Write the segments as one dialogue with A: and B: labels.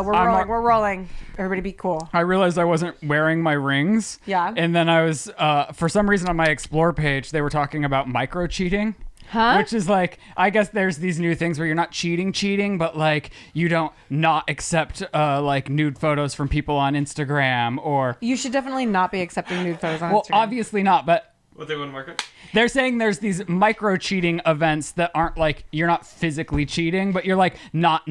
A: We're rolling. We're rolling. Everybody be cool.
B: I realized I wasn't wearing my rings.
A: Yeah.
B: And then I was, for some reason on my Explore page, they were talking about micro cheating.
A: Huh?
B: Which is like, I guess there's these new things where you're not cheating, but like you don't not accept like nude photos from people on Instagram or.
A: You should definitely not be accepting nude photos on Instagram.
B: Well, obviously not, but.
C: What they want to market?
B: They're saying there's these micro cheating events that aren't like you're not physically cheating, but you're like not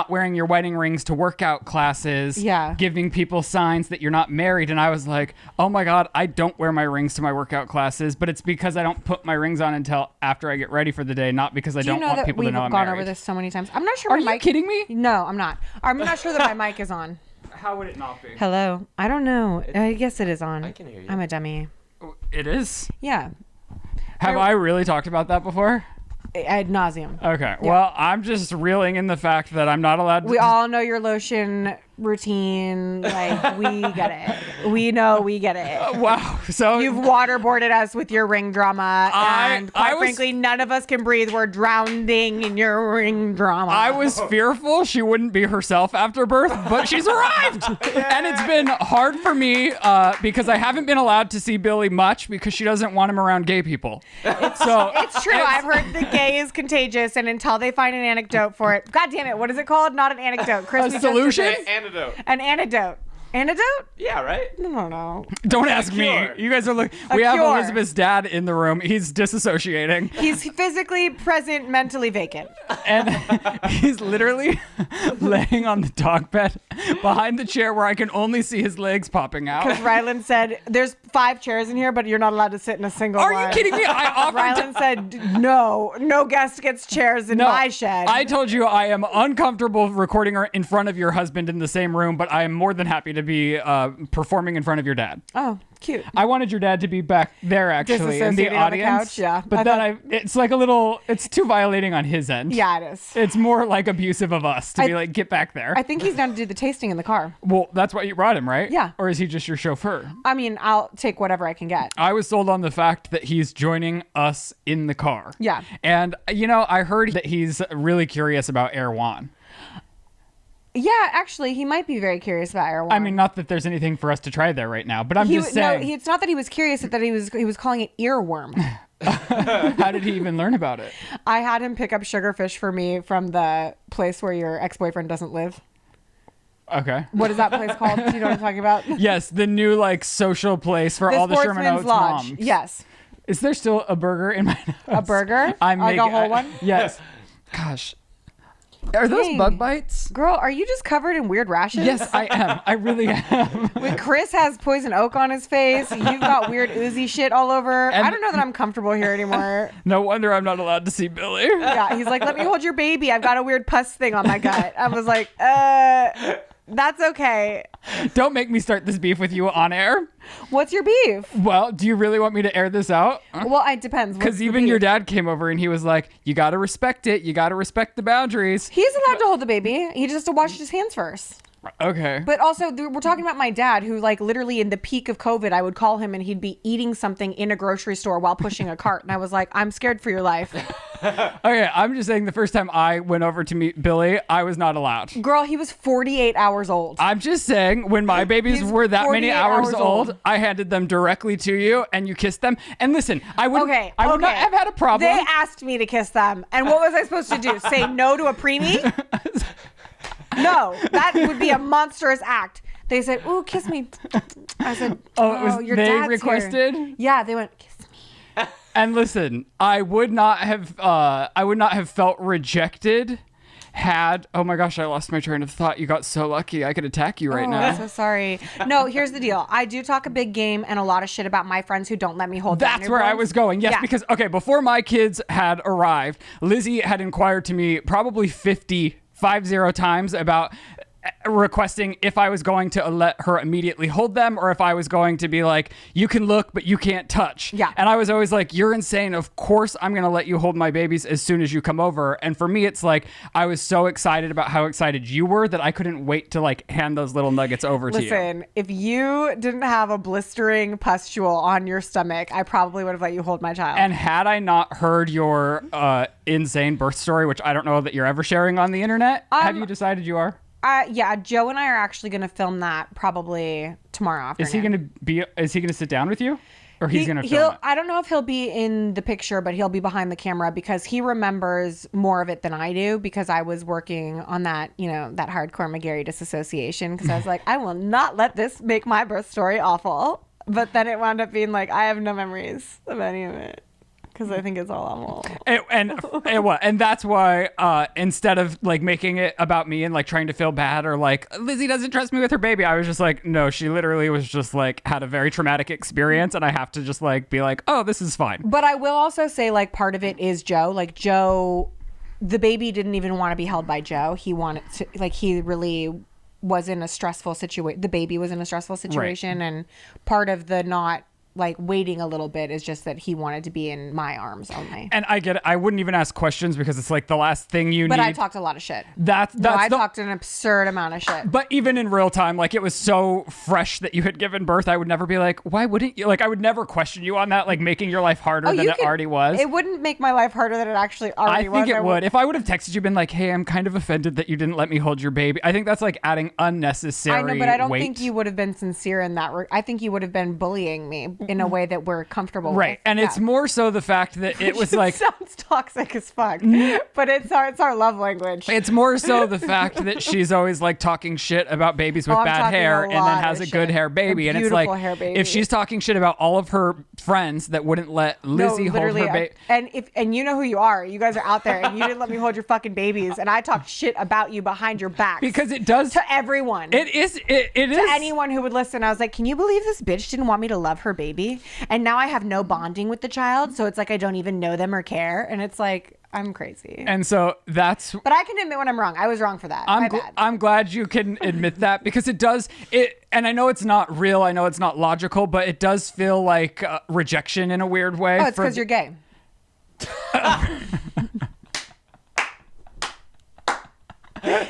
B: wearing your wedding rings to workout classes.
A: Yeah.
B: Giving people signs that you're not married. And I was like, oh my God, I don't wear my rings to my workout classes, but it's because I don't put my rings on until after I get ready for the day, not because I don't want people to know I'm married.
A: We've gone over this so many times. I'm not sure.
B: Are you kidding me?
A: No, I'm not. I'm not sure that my mic is on.
B: How would it not be?
A: Hello. I don't know. I guess it is on.
C: I can hear you.
A: I'm a dummy.
B: It is?
A: Yeah.
B: Have I really talked about that before?
A: Ad nauseum.
B: Okay. Yeah. Well, I'm just reeling in the fact that I'm not allowed to.
A: We all know your lotion routine. Like, we get it. We know we get it.
B: Wow. So
A: you've waterboarded us with your ring drama. And quite frankly, none of us can breathe. We're drowning in your ring drama.
B: I was fearful she wouldn't be herself after birth, but she's arrived. And it's been hard for me because I haven't been allowed to see Billy much because she doesn't want him around gay people.
A: It's true. I've heard the gay is contagious, and until they find an anecdote for it. God damn it. What is it called? Not an anecdote. Chris,
B: a solution?
C: Antidote.
A: An antidote. Antidote?
C: Yeah, right?
A: No.
B: Don't ask me. You guys are looking. We have Elizabeth's dad in the room. He's disassociating.
A: He's physically present, mentally vacant.
B: And he's literally laying on the dog bed behind the chair where I can only see his legs popping out.
A: Because Ryland said, there's 5 chairs in here, but you're not allowed to sit in a single one.
B: Are you kidding me? I offered
A: Ryland said, no guest gets chairs in my shed.
B: I told you I am uncomfortable recording in front of your husband in the same room, but I am more than happy to be performing in front of your dad.
A: Oh, cute.
B: I wanted your dad to be back there actually in the audience.
A: On the couch, yeah.
B: But it's like it's too violating on his end.
A: Yeah, it is.
B: It's more like abusive of us to be like, get back there.
A: I think he's down to do the tasting in the car.
B: Well, that's why you brought him, right?
A: Yeah.
B: Or is he just your chauffeur?
A: I mean, I'll take whatever I can get.
B: I was sold on the fact that he's joining us in the car.
A: Yeah.
B: And, I heard that he's really curious about Air One.
A: Yeah, actually, he might be very curious about Air One.
B: I mean, not that there's anything for us to try there right now, but I'm just saying.
A: No, it's not that he was curious, it's that he was calling it earworm.
B: How did he even learn about it?
A: I had him pick up sugarfish for me from the place where your ex-boyfriend doesn't live.
B: Okay.
A: What is that place called? Do you know what I'm talking about?
B: Yes, the new social place for all the Sherman Oaks moms.
A: Yes.
B: Is there still a burger in my house?
A: A burger? Like a whole one?
B: Yes. Gosh. Are those bug bites?
A: Girl, are you just covered in weird rashes?
B: Yes, I am. I really am.
A: When Chris has poison oak on his face, you've got weird oozy shit all over. I don't know that I'm comfortable here anymore.
B: No wonder I'm not allowed to see Billy.
A: Yeah, he's like, let me hold your baby. I've got a weird pus thing on my gut. I was like, that's okay.
B: Don't make me start this beef with you on air.
A: What's your beef?
B: Well, do you really want me to air this out?
A: Well, it depends.
B: Because even your dad came over and he was like, you got to respect it. You got to respect the boundaries.
A: He's allowed to hold the baby. He just has to wash his hands first.
B: Okay.
A: But also, we're talking about my dad, who, literally in the peak of COVID, I would call him and he'd be eating something in a grocery store while pushing a cart. And I was like, I'm scared for your life.
B: Okay, I'm just saying the first time I went over to meet Billy, I was not allowed.
A: Girl, he was 48 hours old.
B: I'm just saying, when my babies were that many hours old, I handed them directly to you and you kissed them. And listen, I would not have had a problem.
A: They asked me to kiss them. And what was I supposed to do? Say no to a preemie? No, that would be a monstrous act. They said, "Ooh, kiss me." I said, "Oh, your dad's
B: requested?"
A: Here. Yeah, they went, "Kiss me."
B: And listen, I would not have felt rejected had. Oh my gosh, I lost my train of thought. You got so lucky. I could attack you right now.
A: I'm so sorry. No, here's the deal. I do talk a big game and a lot of shit about my friends who don't let me hold.
B: That's where I was going. Yes, because before my kids had arrived, Lizzie had inquired to me probably 50 times about requesting if I was going to let her immediately hold them or if I was going to be like, you can look, but you can't touch.
A: Yeah.
B: And I was always like, you're insane. Of course, I'm going to let you hold my babies as soon as you come over. And for me, it's like, I was so excited about how excited you were that I couldn't wait to hand those little nuggets over to you.
A: Listen, if you didn't have a blistering pustule on your stomach, I probably would have let you hold my child.
B: And had I not heard your insane birth story, which I don't know that you're ever sharing on the internet, have you decided you are?
A: Yeah, Joe and I are actually going to film that probably tomorrow afternoon.
B: Is he gonna sit down with you? Or he's going to film it?
A: I don't know if he'll be in the picture, but he'll be behind the camera because he remembers more of it than I do because I was working on that, that hardcore McGarry disassociation because I was like, I will not let this make my birth story awful. But then it wound up being like, I have no memories of any of it. Because I think it's all awful.
B: And that's why instead of like making it about me and like trying to feel bad or like Lizzie doesn't trust me with her baby, I was just like, no, she literally was just like had a very traumatic experience and I have to just like be like, oh, this is fine.
A: But I will also say like part of it is Joe. Like Joe, the baby didn't even want to be held by Joe. He wanted to, like he really was in a stressful situation. The baby was in a stressful situation. Right. And part of the not like waiting a little bit is just that he wanted to be in my arms only.
B: And I get it. I wouldn't even ask questions because it's like the last thing you need.
A: But I talked a lot of shit.
B: I
A: talked an absurd amount of shit.
B: But even in real time, like it was so fresh that you had given birth, I would never be like, why wouldn't you? Like I would never question you on that, like making your life harder than it already was.
A: It wouldn't make my life harder than it actually already was.
B: I think it would. If I would have texted you, been like, hey, I'm kind of offended that you didn't let me hold your baby. I think that's like adding unnecessary
A: I know, but I don't
B: weight.
A: think you would have been sincere in that. I think you would have been bullying me in a way that we're comfortable
B: right
A: with.
B: And it's more so the fact that it was like
A: sounds toxic as fuck, but it's our love language.
B: It's more so the fact that she's always like talking shit about babies with bad hair and then has a good hair baby, and it's like if she's talking shit about all of her friends that wouldn't let Lizzie hold her baby,
A: and you know who you are, you guys are out there and you didn't let me hold your fucking babies, and I talked shit about you behind your back
B: because it does
A: to everyone.
B: It is
A: to anyone who would listen. I was like, can you believe this bitch didn't want me to love her baby, and now I have no bonding with the child, so it's like I don't even know them or care, and it's like I'm crazy.
B: And so that's.
A: But I can admit when I'm wrong. I was wrong for that.
B: I'm glad you can admit that because it does it. And I know it's not real. I know it's not logical, but it does feel like rejection in a weird way.
A: Oh, it's because you're gay.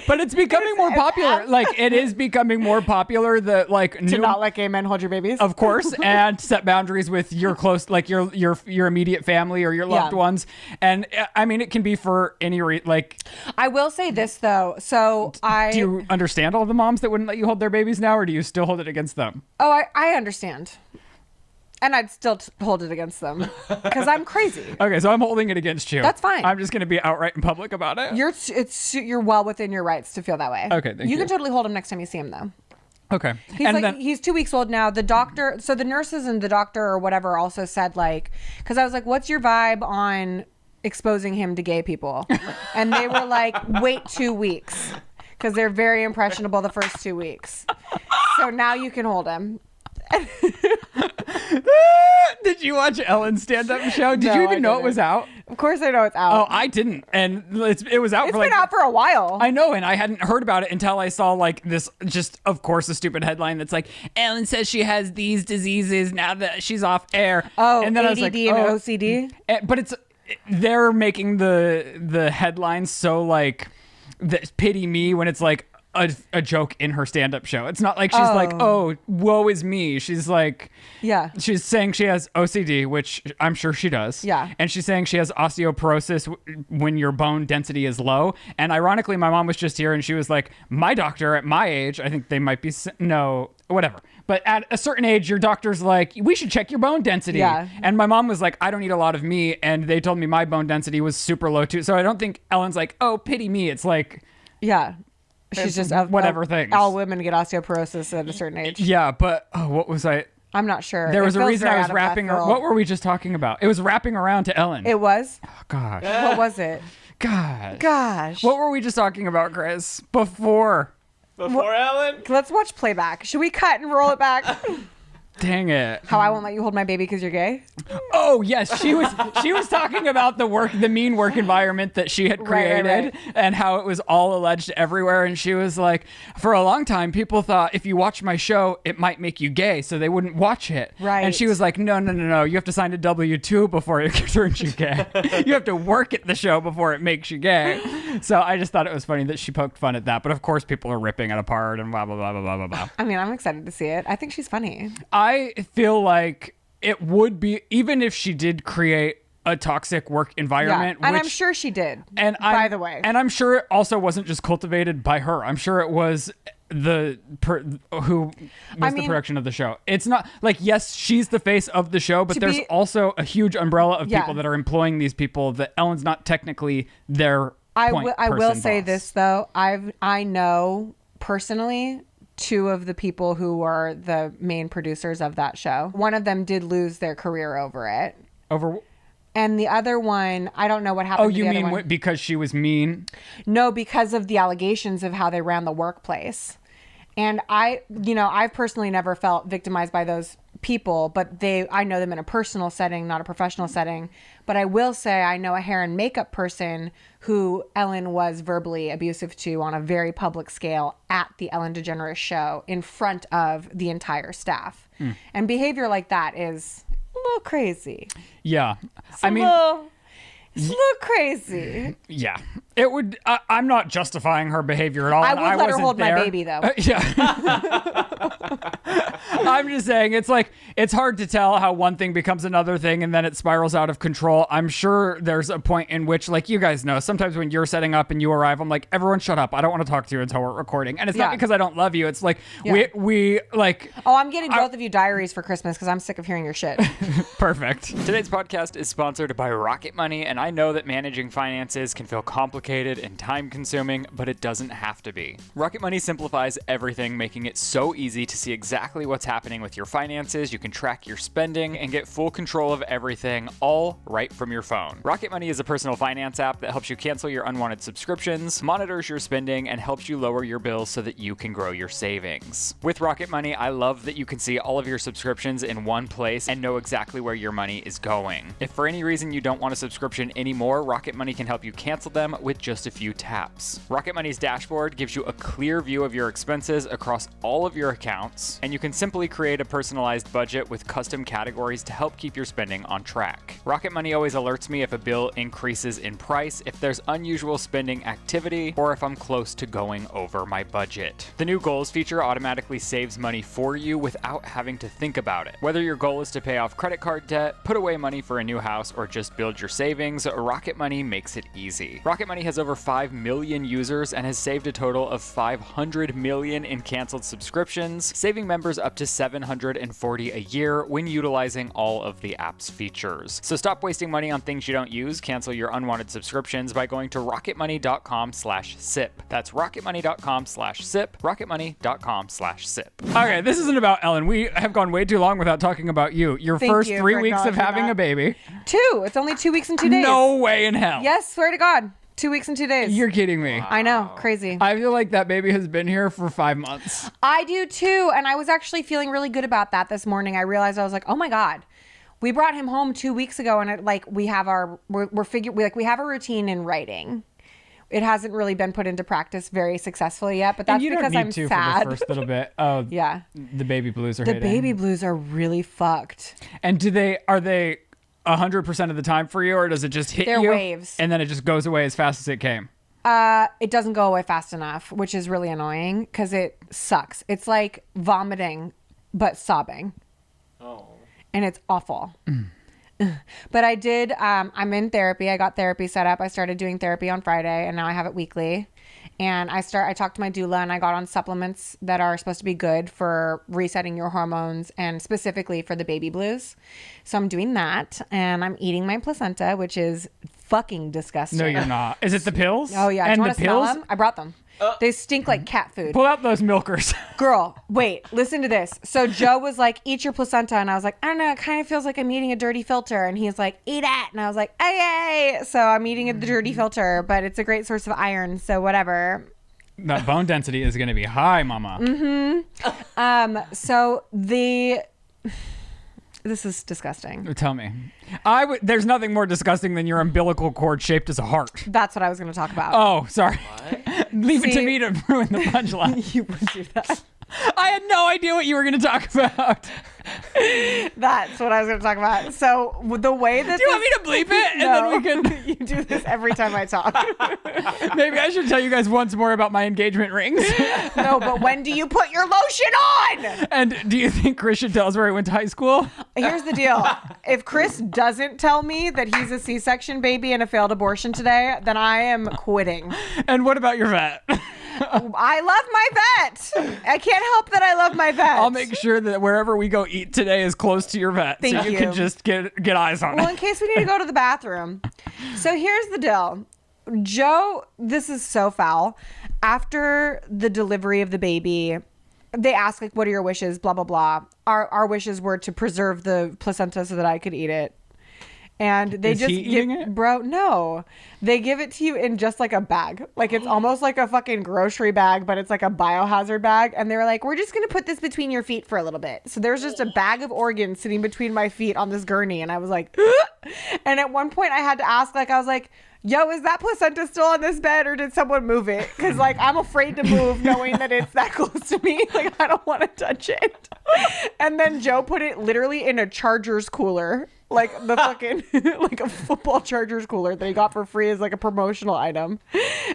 B: But it's becoming more popular. Like it is becoming more popular that like
A: to not let gay men hold your babies,
B: of course, and set boundaries with your close, like your immediate family or your loved ones. And I mean, it can be for any like.
A: I will say this though. So
B: do you understand all the moms that wouldn't let you hold their babies now, or do you still hold it against them?
A: Oh, I understand. And I'd still hold it against them because I'm crazy.
B: Okay, so I'm holding it against you.
A: That's fine.
B: I'm just going to be outright in public about it.
A: You're well within your rights to feel that way.
B: Okay, thank you.
A: You can totally hold him next time you see him, though.
B: Okay.
A: He's 2 weeks old now. The doctor, so the nurses and the doctor or whatever also said like, because I was like, what's your vibe on exposing him to gay people? And they were like, wait 2 weeks because they're very impressionable the first 2 weeks. So now you can hold him.
B: Did you watch Ellen's stand-up show? Did you even know it was out?
A: Of course I know it's out.
B: Oh, I didn't. And it was out
A: it's been out for a while.
B: I know, and I hadn't heard about it until I saw like this, just of course a stupid headline that's like, Ellen says she has these diseases now that she's off air.
A: Oh,
B: and then
A: ADD I was like, and OCD?
B: But they're making the headlines so like, pity me when it's like, a joke in her stand-up show. It's not like she's like, oh, woe is me. She's like,
A: yeah,
B: she's saying she has OCD, which I'm sure she does.
A: Yeah.
B: And she's saying she has osteoporosis when your bone density is low. And ironically, my mom was just here and she was like, my doctor at my age, I think they might be, no, whatever. But at a certain age, your doctor's like, we should check your bone density.
A: Yeah.
B: And my mom was like, I don't eat a lot of meat. And they told me my bone density was super low too. So I don't think Ellen's like, oh, pity me. It's like,
A: yeah. She's just
B: whatever things.
A: All women get osteoporosis at a certain age.
B: Yeah, but what was I?
A: I'm not sure.
B: There was a reason I was wrapping. What were we just talking about? It was wrapping around to Ellen.
A: It was.
B: Oh gosh.
A: What was it?
B: Gosh. What were we just talking about, Chris? Before
C: Ellen.
A: Let's watch playback. Should we cut and roll it back?
B: Dang it.
A: How I won't let you hold my baby because you're gay?
B: Oh, yes. She was talking about the mean work environment that she had created right. And how it was all alleged everywhere. And she was like, for a long time, people thought if you watch my show, it might make you gay. So they wouldn't watch it.
A: Right.
B: And she was like, no. You have to sign a W-2 before it turns you gay. You have to work at the show before it makes you gay. So I just thought it was funny that she poked fun at that. But of course, people are ripping it apart and blah, blah, blah, blah, blah, blah.
A: I mean, I'm excited to see it. I think she's funny.
B: I feel like it would be, even if she did create a toxic work environment.
A: Yeah. And I'm sure she did.
B: And
A: by the way,
B: and I'm sure it also wasn't just cultivated by her. I'm sure it was the production of the show. It's not like, yes, she's the face of the show, but there's also a huge umbrella of people that are employing these people that Ellen's not technically their
A: I will say this though. I know personally 2 of the people who are the main producers of that show. One of them did lose their career over it. And the other one, I don't know what happened.
B: Oh, you mean because she was mean?
A: No, because of the allegations of how they ran the workplace. And I've personally never felt victimized by those people, but I know them in a personal setting, not a professional setting. But I will say I know a hair and makeup person who Ellen was verbally abusive to on a very public scale at the Ellen DeGeneres show in front of the entire staff. And behavior like that is a little crazy.
B: Yeah.
A: It's a little crazy.
B: Yeah. It would. I'm not justifying her behavior at all.
A: I would let her hold my baby, though.
B: Yeah. I'm just saying, it's like, it's hard to tell how one thing becomes another thing and then it spirals out of control. I'm sure there's a point in which, like, you guys know, sometimes when you're setting up and you arrive, I'm like, everyone shut up. I don't want to talk to you until we're recording. And it's not because I don't love you. It's like, we like...
A: Oh, I'm getting both of you diaries for Christmas because I'm sick of hearing your shit.
B: Perfect.
C: Today's podcast is sponsored by Rocket Money, and I know that managing finances can feel complicated and time-consuming, but it doesn't have to be. Rocket Money simplifies everything, making it so easy to see exactly what's happening with your finances. You can track your spending and get full control of everything, all right from your phone. Rocket Money is a personal finance app that helps you cancel your unwanted subscriptions, monitors your spending, and helps you lower your bills so that you can grow your savings. With Rocket Money, I love that you can see all of your subscriptions in one place and know exactly where your money is going. If for any reason you don't want a subscription anymore, Rocket Money can help you cancel them with just a few taps. Rocket Money's dashboard gives you a clear view of your expenses across all of your accounts, and you can simply create a personalized budget with custom categories to help keep your spending on track. Rocket Money always alerts me if a bill increases in price, if there's unusual spending activity, or if I'm close to going over my budget. The new goals feature automatically saves money for you without having to think about it. Whether your goal is to pay off credit card debt, put away money for a new house, or just build your savings, Rocket Money makes it easy. Rocket Money has over 5 million users and has saved a total of 500 million in canceled subscriptions, saving members up to $740 a year when utilizing all of the app's features. So stop wasting money on things you don't use. Cancel your unwanted subscriptions by going to rocketmoney.com/sip. That's rocketmoney.com/sip, rocketmoney.com/sip.
B: Okay, this isn't about Ellen. We have gone way too long without talking about you. Your first 3 weeks of having a baby.
A: 2. It's only 2 weeks and 2 days.
B: No way in hell.
A: Yes, swear to God. 2 weeks and 2 days.
B: You're kidding me.
A: I know. Crazy.
B: I feel like that baby has been here for 5 months.
A: I do too. And I was actually feeling really good about that this morning. I realized I was like, oh my God. We brought him home 2 weeks ago and we have a routine in writing. It hasn't really been put into practice very successfully yet, but that's because I'm sad.
B: For the first little bit. Oh, yeah. The baby blues are hitting.
A: The baby blues are really fucked.
B: And are they 100% of the time for you, or does it just hit you?
A: They're waves.
B: And then it just goes away as fast as it came?
A: It doesn't go away fast enough, which is really annoying because it sucks. It's like vomiting, but sobbing. Oh. And it's awful. But I did, I'm in therapy. I got therapy set up. I started doing therapy on Friday and now I have it weekly. And I talked to my doula and I got on supplements that are supposed to be good for resetting your hormones and specifically for the baby blues. So I'm doing that and I'm eating my placenta, which is fucking disgusting.
B: No, you're not. Is it the pills?
A: Oh yeah.
B: And
A: do you want
B: the
A: to smell
B: pills?
A: them? I brought them. They stink like cat food.
B: Pull out those milkers.
A: Girl, wait, listen to this. So Joe was like, eat your placenta. And I was like, I don't know. It kind of feels like I'm eating a dirty filter. And he's like, eat it. And I was like, okay. So I'm eating a dirty filter, but it's a great source of iron. So whatever.
B: That bone density is going to be high, mama.
A: So this is disgusting.
B: Tell me. There's nothing more disgusting than your umbilical cord shaped as a heart.
A: That's what I was going to talk about.
B: Oh, sorry. Leave it to me to ruin the punchline.
A: You would do that.
B: I had no idea what you were going to talk about.
A: That's what I was going to talk about. So the way that
B: do you want me to bleep it? And then we can.
A: You do this every time I talk.
B: Maybe I should tell you guys once more about my engagement rings.
A: No, but when do you put your lotion on?
B: And do you think Chris should tell us where he went to high school?
A: Here's the deal. If Chris doesn't tell me that he's a C-section baby and a failed abortion today, then I am quitting.
B: And what about your vet?
A: I love my vet. I can't help that I love my vet.
B: I'll make sure that wherever we go eat today is close to your vet.
A: Thank
B: so you
A: you.
B: can just get eyes on
A: Well,
B: it.
A: in case we need to go to the bathroom. So here's the deal. Joe, this is so foul. After the delivery of the baby, they asked, like, what are your wishes? Blah, blah, blah. Our wishes were to preserve the placenta so that I could eat it. And they
B: Is
A: just
B: he eating it?
A: Bro, no. They give it to you in just like a bag. Like it's almost like a fucking grocery bag, but it's like a biohazard bag. And they were like, we're just going to put this between your feet for a little bit. So there's just a bag of organs sitting between my feet on this gurney. And I was like, ugh! And at one point I had to ask, like, I was like, yo, is that placenta still on this bed or did someone move it? Because, like, I'm afraid to move knowing that it's that close to me. Like, I don't want to touch it. And then Joe put it literally in a Chargers cooler. Like the fucking, like a football Chargers cooler that he got for free as like a promotional item.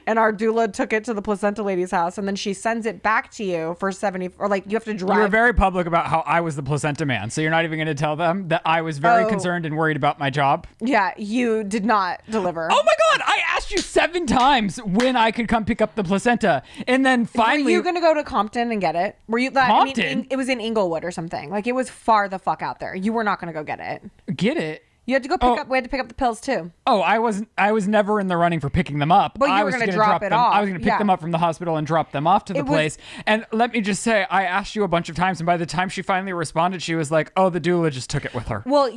A: And our doula took it to the placenta lady's house and then she sends it back to you for 70, or like you have to drive.
B: You were very public about how I was the placenta man. So you're not even going to tell them that I was very concerned and worried about my job?
A: Yeah, you did not deliver.
B: Oh my God, I asked you 7 times when I could come pick up the placenta. And then finally.
A: Were you going to go to Compton and get it? Were you?
B: Compton?
A: I mean, it was in Inglewood or something. Like it was far the fuck out there. You were not going to go get it.
B: Get it?
A: You had to go pick up. We had to pick up the pills too.
B: Oh, I was never in the running for picking them up.
A: But you
B: I
A: were
B: was
A: gonna
B: gonna
A: drop it
B: them.
A: off.
B: I was going to pick
A: Yeah.
B: them up from the hospital and drop them off to the place. And let me just say, I asked you a bunch of times, and by the time she finally responded, she was like, "Oh, the doula just took it with her."
A: Well,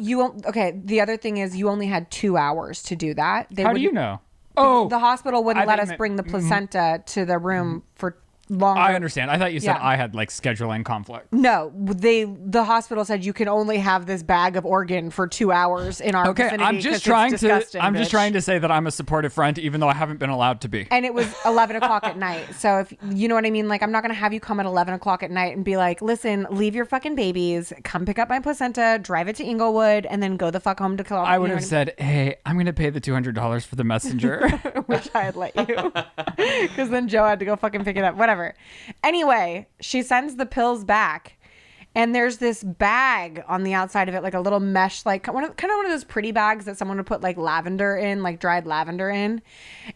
A: okay. The other thing is, you only had 2 hours to do that.
B: How do you know? Oh,
A: The hospital wouldn't
B: I
A: let
B: think
A: us bring the placenta to the room for longer.
B: I understand. I thought you said
A: Yeah.
B: I had like scheduling conflict.
A: No, the hospital said you can only have this bag of organ for 2 hours in our
B: Okay,
A: vicinity.
B: I'm
A: 'cause
B: just
A: it's
B: trying
A: disgusting,
B: I'm just
A: bitch.
B: trying to say that I'm a supportive friend, even though I haven't been allowed to be.
A: And it was 11 o'clock at night. So if you know what I mean, like I'm not going to have you come at 11 o'clock at night and be like, listen, leave your fucking babies, come pick up my placenta, drive it to Inglewood, and then go the fuck home to Columbus.
B: I would have said, "Hey, I'm going to pay the $200 for the messenger."
A: Which I had let you. Because then Joe had to go fucking pick it up. Whatever. Anyway, she sends the pills back. And there's this bag on the outside of it, like a little mesh, like kind of one of those pretty bags that someone would put like lavender in, like dried lavender in.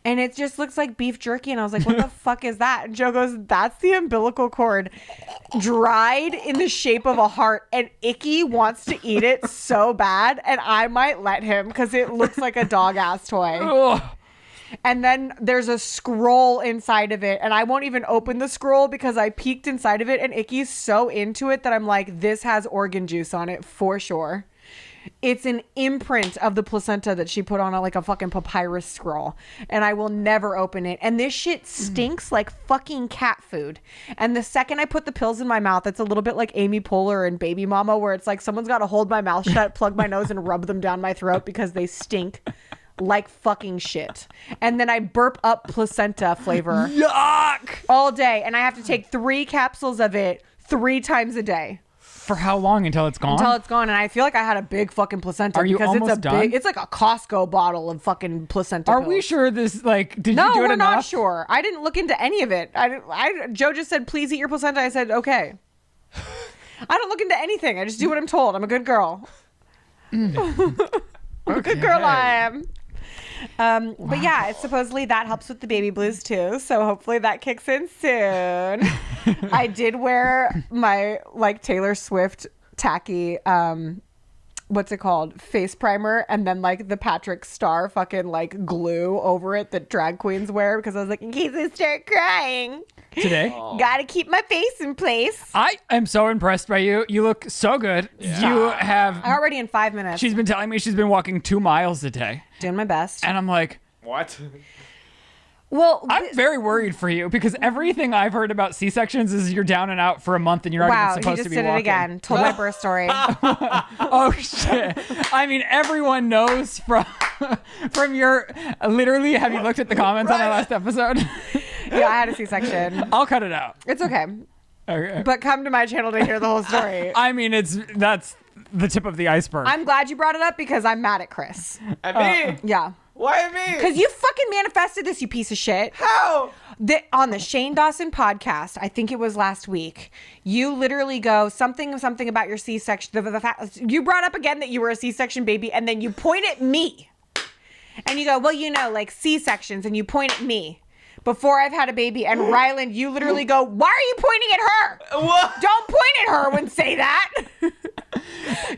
A: And it just looks like beef jerky. And I was like, what the fuck is that? And Joe goes, that's the umbilical cord dried in the shape of a heart. And Icky wants to eat it so bad. And I might let him because it looks like a dog ass toy.
B: Ugh.
A: And then there's a scroll inside of it. And I won't even open the scroll because I peeked inside of it. And Icky's so into it that I'm like, this has organ juice on it for sure. It's an imprint of the placenta that she put on like a fucking papyrus scroll. And I will never open it. And this shit stinks like fucking cat food. And the second I put the pills in my mouth, it's a little bit like Amy Poehler and Baby Mama, where it's like someone's got to hold my mouth shut, plug my nose, and rub them down my throat because they stink like fucking shit. And then I burp up placenta flavor
B: Yuck!
A: all day. And I have to take 3 capsules of it 3 times a day.
B: For how long until it's gone?
A: Until it's gone. And I feel like I had a big fucking placenta.
B: Are you
A: because
B: almost
A: it's a
B: done?
A: big, it's like a Costco bottle of fucking placenta
B: Are
A: pills.
B: we sure this, like, did
A: No,
B: you do it
A: we're
B: enough?
A: not sure. I didn't look into any of it. Joe just said, please eat your placenta. I said, okay. I don't look into anything. I just do what I'm told. I'm a good girl. I'm a good girl I am. But yeah, it's supposedly that helps with the baby blues too. So hopefully that kicks in soon. I did wear my like Taylor Swift tacky, what's it called? Face primer. And then like the Patrick Star fucking like glue over it that drag queens wear because I was like, in case I start crying.
B: Today?
A: Gotta keep my face in place.
B: I am so impressed by you. You look so good.
C: Yeah.
B: You have...
A: I got ready in 5 minutes.
B: She's been telling me she's been walking 2 miles a day.
A: Doing my best.
B: And I'm like...
C: What?
A: Well,
B: I'm very worried for you because everything I've heard about C-sections is you're down and out for a month and you're not
A: wow,
B: even
A: he
B: supposed
A: just
B: to be
A: did
B: walking.
A: it again. Told my birth story.
B: Oh shit! I mean, everyone knows from your. Literally, have you looked at the comments on our last episode?
A: Yeah, I had a C-section.
B: I'll cut it out.
A: It's okay.
B: Okay.
A: But come to my channel to hear the whole story.
B: I mean, that's the tip of the iceberg.
A: I'm glad you brought it up because I'm mad at Chris.
C: At me?
A: Yeah.
D: Why me?
A: Because you fucking manifested this, you piece of shit.
D: How?
A: On the Shane Dawson podcast, I think it was last week, you literally go something about your C-section. You brought up again that you were a C-section baby, and then you point at me. And you go, well, like C-sections, and you point at me. Before I've had a baby, and Ryland, you literally go, why are you pointing at her?
D: What?
A: Don't point at her when say that.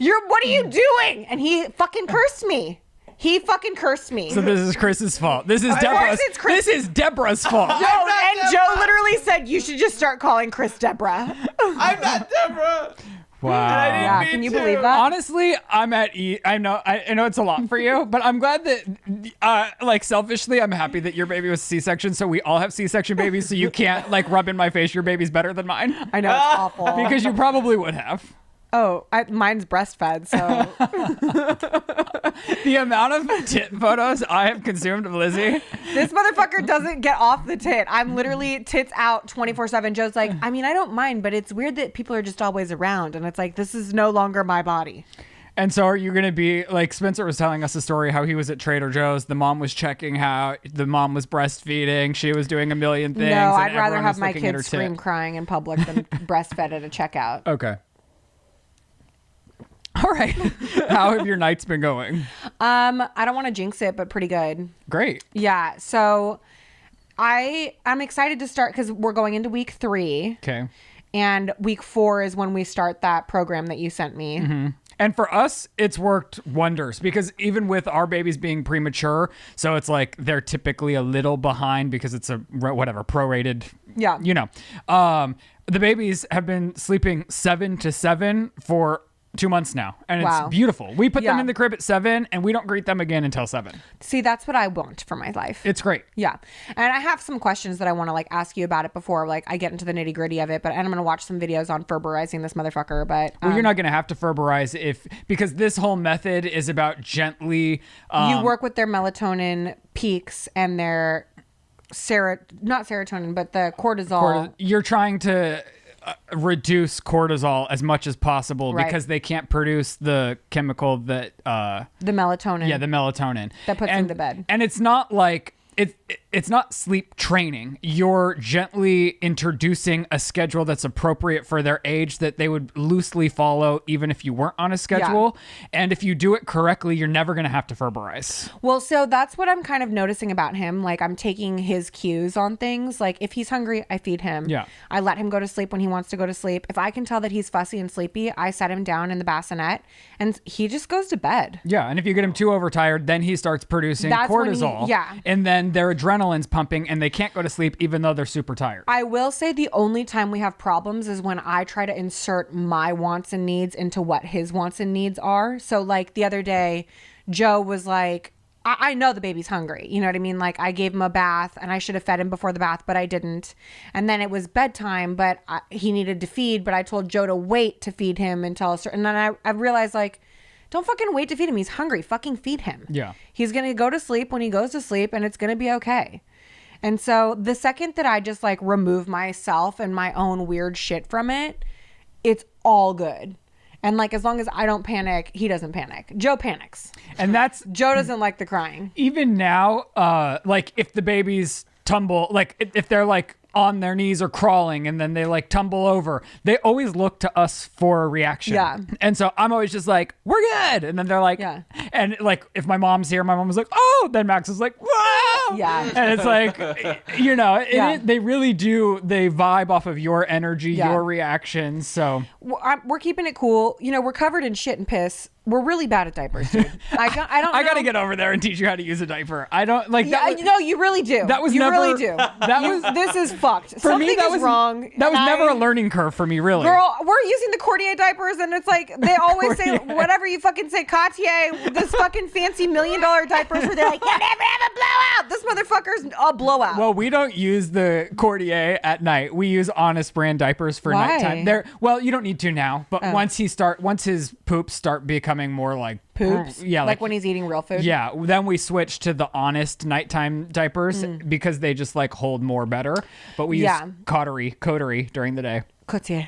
A: What are you doing? And he fucking cursed me.
B: So this is Chris's fault. This is Deborah's. This is Deborah's fault.
A: No, and Joe literally said you should just start calling Chris Deborah.
D: I'm not Deborah.
B: Wow.
D: And I didn't
A: Yeah,
D: mean
A: can you
D: to.
A: believe that?
B: Honestly, I'm at ease. I know it's a lot for you, but I'm glad that, like, selfishly, I'm happy that your baby was C-section, so we all have C-section babies, so you can't, like, rub in my face your baby's better than mine.
A: I know, it's awful.
B: Because you probably would have.
A: Oh, mine's breastfed, so.
B: The amount of tit photos I have consumed of Lizzie.
A: This motherfucker doesn't get off the tit. I'm literally tits out 24/7. Joe's like, I mean, I don't mind, but it's weird that people are just always around. And it's like, this is no longer my body.
B: And so are you going to be, like, Spencer was telling us a story how he was at Trader Joe's. The mom was checking how the mom was breastfeeding. She was doing a million things.
A: No,
B: and
A: I'd rather
B: everyone
A: have
B: was
A: my
B: looking at her
A: kids scream
B: tit.
A: crying in public than breastfed at a checkout.
B: Okay. All right. How have your nights been going?
A: I don't want to jinx it, but pretty good.
B: Great.
A: Yeah. So I'm excited to start because we're going into week 3.
B: Okay.
A: And week 4 is when we start that program that you sent me.
B: Mm-hmm. And for us, it's worked wonders because even with our babies being premature, so it's like they're typically a little behind because it's a prorated.
A: Yeah.
B: The babies have been sleeping 7 to 7 for 2 months now, and
A: Wow.
B: it's beautiful. We put them
A: Yeah.
B: in the crib at 7, and we don't greet them again until 7.
A: See, that's what I want for my life.
B: It's great.
A: Yeah. And I have some questions that I want to like ask you about it before like I get into the nitty gritty of it, and I'm going to watch some videos on Ferberizing this motherfucker, but
B: Well, you're not going to have to Ferberize because this whole method is about gently.
A: you work with their melatonin peaks and their not serotonin, but the cortisol.
B: You're trying to reduce cortisol as much as possible
A: Right.
B: because they can't produce the chemical that
A: The melatonin.
B: the melatonin
A: That puts them to bed.
B: And it's not like it's not sleep training. You're gently introducing a schedule that's appropriate for their age that they would loosely follow even if you weren't on a schedule. And if you do it correctly, you're never going to have to Ferberize.
A: Well, so that's what I'm kind of noticing about him. Like I'm taking his cues on things. Like if he's hungry, I feed him.
B: Yeah.
A: I let him go to sleep when he wants to go to sleep. If I can tell that he's fussy and sleepy, I set him down in the bassinet and he just goes to bed.
B: Yeah, and if you get him too overtired, then he starts producing
A: That's when
B: cortisol.
A: yeah.
B: And then their adrenaline's pumping and they can't go to sleep even though they're super tired.
A: I will say the only time we have problems is when I try to insert my wants and needs into what his wants and needs are. So like the other day, Joe was like, I know the baby's hungry. You know what I mean? Like I gave him a bath and I should have fed him before the bath, but I didn't. And then it was bedtime, but he needed to feed, but I told Joe to wait to feed him until a certain, and then I realized like, don't fucking wait to feed him. He's hungry. Fucking feed him.
B: Yeah.
A: He's going to go to sleep when he goes to sleep and it's going to be okay. And so the second that I just like remove myself and my own weird shit from it, it's all good. And like as long as I don't panic, he doesn't panic. Joe panics.
B: And that's
A: Joe doesn't like the crying.
B: even now, like if the babies tumble, like if they're like on their knees or crawling and then they like tumble over, they always look to us for a reaction.
A: Yeah.
B: And so I'm always just like, we're good. And then they're like,
A: Yeah.
B: And like if my mom's here, my mom was like, oh, then Max is like, whoa.
A: Yeah.
B: And it's like,
A: Yeah.
B: they really do. They vibe off of your energy,
A: Yeah.
B: your reactions. So
A: We're keeping it cool. You know, we're covered in shit and piss. We're really bad at diapers, dude. I don't
B: I got to
A: know.
B: get over there and teach you how to use a diaper. I don't like
A: Yeah,
B: that.
A: no, you really do.
B: That was
A: you
B: never-
A: really do.
B: that was-
A: This is fucked.
B: For
A: Something
B: me, that
A: is
B: was
A: wrong.
B: That was
A: and
B: never a learning curve for me, really.
A: Girl, we're using the Cordier diapers, and it's like they always say
B: Cordier.
A: whatever you fucking say, Cartier, this fucking fancy $1 million diapers where they're like, you never have a blowout. This motherfucker's a blowout.
B: Well, we don't use the Cordier at night. We use Honest brand diapers for
A: Why?
B: nighttime. Well, you don't need to now, but once his poops start becoming more like
A: Poops?
B: yeah,
A: like when he's eating real food?
B: yeah. Then we switch to the Honest nighttime diapers because they just like hold more better. But we use
A: Yeah.
B: coterie during the day.
A: Cotier.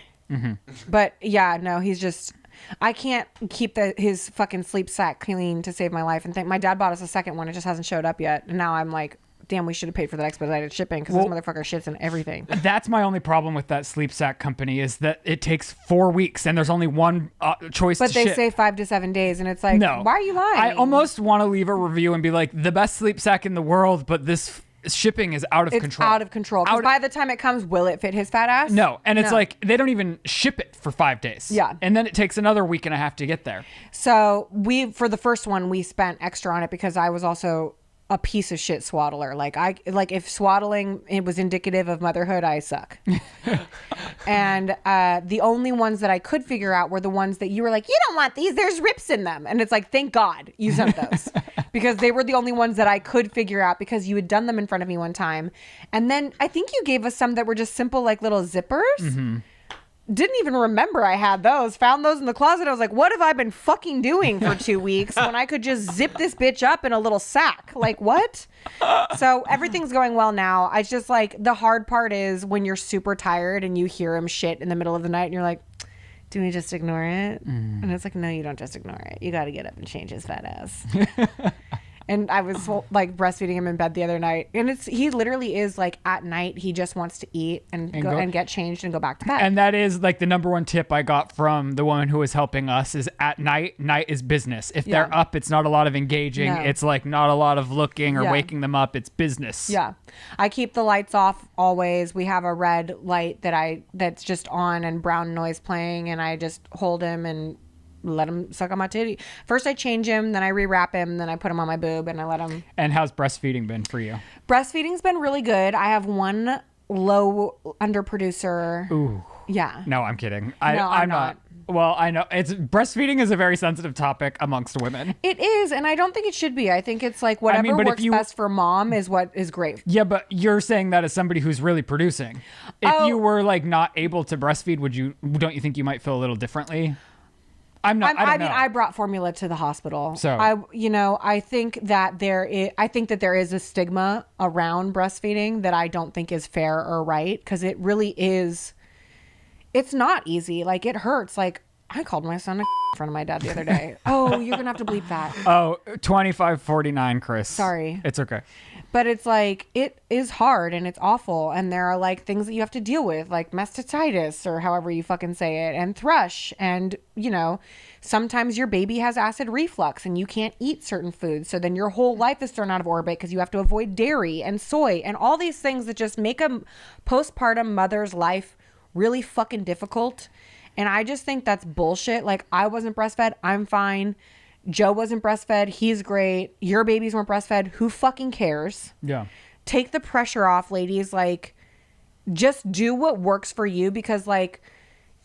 A: But yeah, no, he's just, I can't keep his fucking sleep sack clean to save my life. And my dad bought us a second one. It just hasn't showed up yet. And now I'm like, damn, we should have paid for that expedited shipping because this motherfucker shits in everything.
B: That's my only problem with that sleep sack company is that it takes 4 weeks and there's only one choice to ship.
A: But they say 5 to 7 days, and it's like,
B: no.
A: Why are you lying?
B: I almost want to leave a review and be like, the best sleep sack in the world, but this shipping is out of control.
A: It's out of control. Because by the time it comes, will it fit his fat ass?
B: No. And it's like, they don't even ship it for 5 days.
A: Yeah.
B: And then it takes another week and a half to get there.
A: So for the first one, we spent extra on it because I was also a piece of shit swaddler. If swaddling it was indicative of motherhood, I suck. And the only ones that I could figure out were the ones that you were like, you don't want these, there's rips in them. And it's like, thank God you sent those. Because they were the only ones that I could figure out because you had done them in front of me one time. And then I think you gave us some that were just simple, like little zippers. Mm-hmm. Didn't even remember I had those. Found those in the closet. I was like, what have I been fucking doing for 2 weeks when I could just zip this bitch up in a little sack? Like, what? So everything's going well now. I just like, the hard part is when you're super tired and you hear him shit in the middle of the night and you're like, do we just ignore it? And it's like, no, you don't just ignore it. You got to get up and change his fat ass. And I was like breastfeeding him in bed the other night, and he literally is like at night he just wants to eat and go and get changed and go back to bed.
B: And that is like the number one tip I got from the woman who was helping us is at night is business. If they're up, it's not a lot of engaging. No. It's like not a lot of looking or waking them up. It's business.
A: Yeah. I keep the lights off always. We have a red light that's just on and brown noise playing, and I just hold him and let him suck on my titty. First I change him, then I rewrap him, then I put him on my boob and I let him.
B: And how's breastfeeding been for you?
A: Breastfeeding's been really good. I have one low underproducer.
B: Ooh.
A: Yeah.
B: No, I'm kidding.
A: I'm not.
B: Well, I know breastfeeding is a very sensitive topic amongst women.
A: It is, and I don't think it should be. I think it's like whatever works best for mom is what is great.
B: Yeah, but you're saying that as somebody who's really producing. If you were like not able to breastfeed, don't you think you might feel a little differently? I mean,
A: I brought formula to the hospital. So I think that there is a stigma around breastfeeding that I don't think is fair or right, because it really is. It's not easy. Like, it hurts. Like, I called my son in front of my dad the other day. Oh, you're gonna have to bleep that.
B: Oh, 2549, Chris.
A: Sorry.
B: It's okay.
A: But it's like, it is hard and it's awful. And there are like things that you have to deal with, like mastitis or however you fucking say it, and thrush. And, sometimes your baby has acid reflux and you can't eat certain foods. So then your whole life is thrown out of orbit because you have to avoid dairy and soy and all these things that just make a postpartum mother's life really fucking difficult. And I just think that's bullshit. Like, I wasn't breastfed. I'm fine. Joe wasn't breastfed. He's great. Your babies weren't breastfed. Who fucking cares?
B: Yeah.
A: Take the pressure off, ladies. Like, just do what works for you, because like,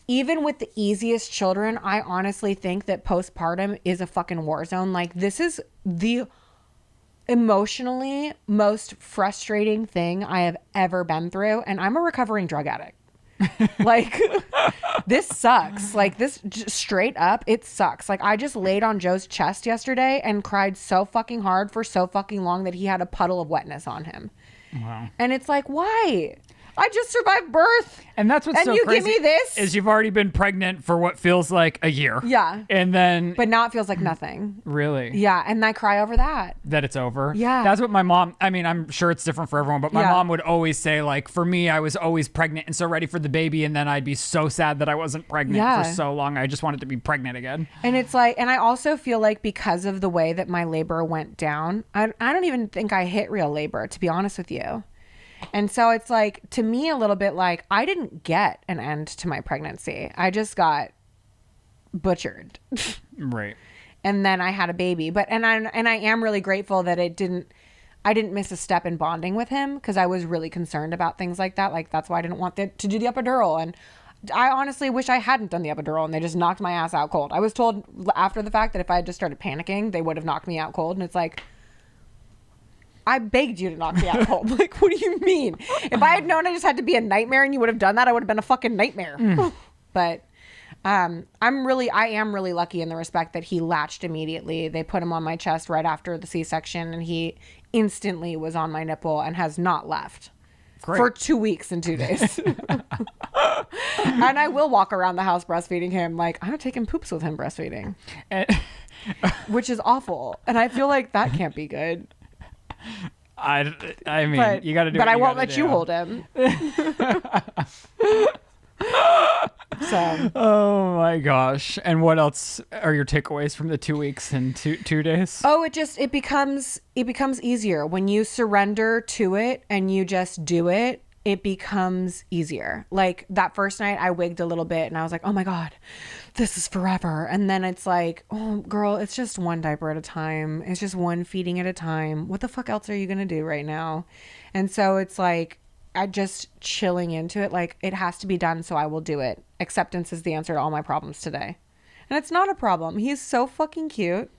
A: even with the easiest children, I honestly think that postpartum is a fucking war zone. Like, this is the emotionally most frustrating thing I have ever been through. And I'm a recovering drug addict. Like, this sucks. Like, this straight up, it sucks. Like, I just laid on Joe's chest yesterday and cried so fucking hard for so fucking long that he had a puddle of wetness on him. Wow. And it's like, why? I just survived birth.
B: And that's what's so crazy.
A: And you give me this?
B: Is you've already been pregnant for what feels like a year.
A: Yeah.
B: And then...
A: But now it feels like nothing.
B: Really?
A: Yeah. And I cry over that.
B: That it's over?
A: Yeah.
B: That's what my mom... I mean, I'm sure it's different for everyone, but my mom would always say, like, for me, I was always pregnant and so ready for the baby, and then I'd be so sad that I wasn't pregnant for so long. I just wanted to be pregnant again.
A: And it's like... And I also feel like because of the way that my labor went down, I don't even think I hit real labor, to be honest with you. And so it's like, to me, a little bit like, I didn't get an end to my pregnancy. I just got butchered.
B: Right.
A: And then I had a baby. And I am really grateful that I didn't miss a step in bonding with him, because I was really concerned about things like that. Like, that's why I didn't want to do the epidural. And I honestly wish I hadn't done the epidural and they just knocked my ass out cold. I was told after the fact that if I had just started panicking, they would have knocked me out cold. And it's like, I begged you to knock me out cold. Like, what do you mean? If I had known I just had to be a nightmare and you would have done that, I would have been a fucking nightmare. But I am really lucky in the respect that he latched immediately. They put him on my chest right after the C-section, and he instantly was on my nipple and has not left.
B: Great.
A: for 2 weeks and 2 days. And I will walk around the house breastfeeding him. Like, I'm taking poops with him breastfeeding, which is awful. And I feel like that can't be good.
B: I mean,
A: But
B: you got to do.
A: But
B: what
A: I
B: you
A: won't
B: gotta
A: let
B: do.
A: you hold him. So.
B: Oh my gosh! And what else are your takeaways from the 2 weeks and 2 days?
A: Oh, it becomes easier when you surrender to it and you just do it. It becomes easier. Like that first night I wigged a little bit and I was like, oh my God, this is forever. And then it's like, oh girl, it's just one diaper at a time. It's just one feeding at a time. What the fuck else are you going to do right now? And so it's like, I just chilling into it. Like it has to be done. So I will do it. Acceptance is the answer to all my problems today. And it's not a problem. He's so fucking cute.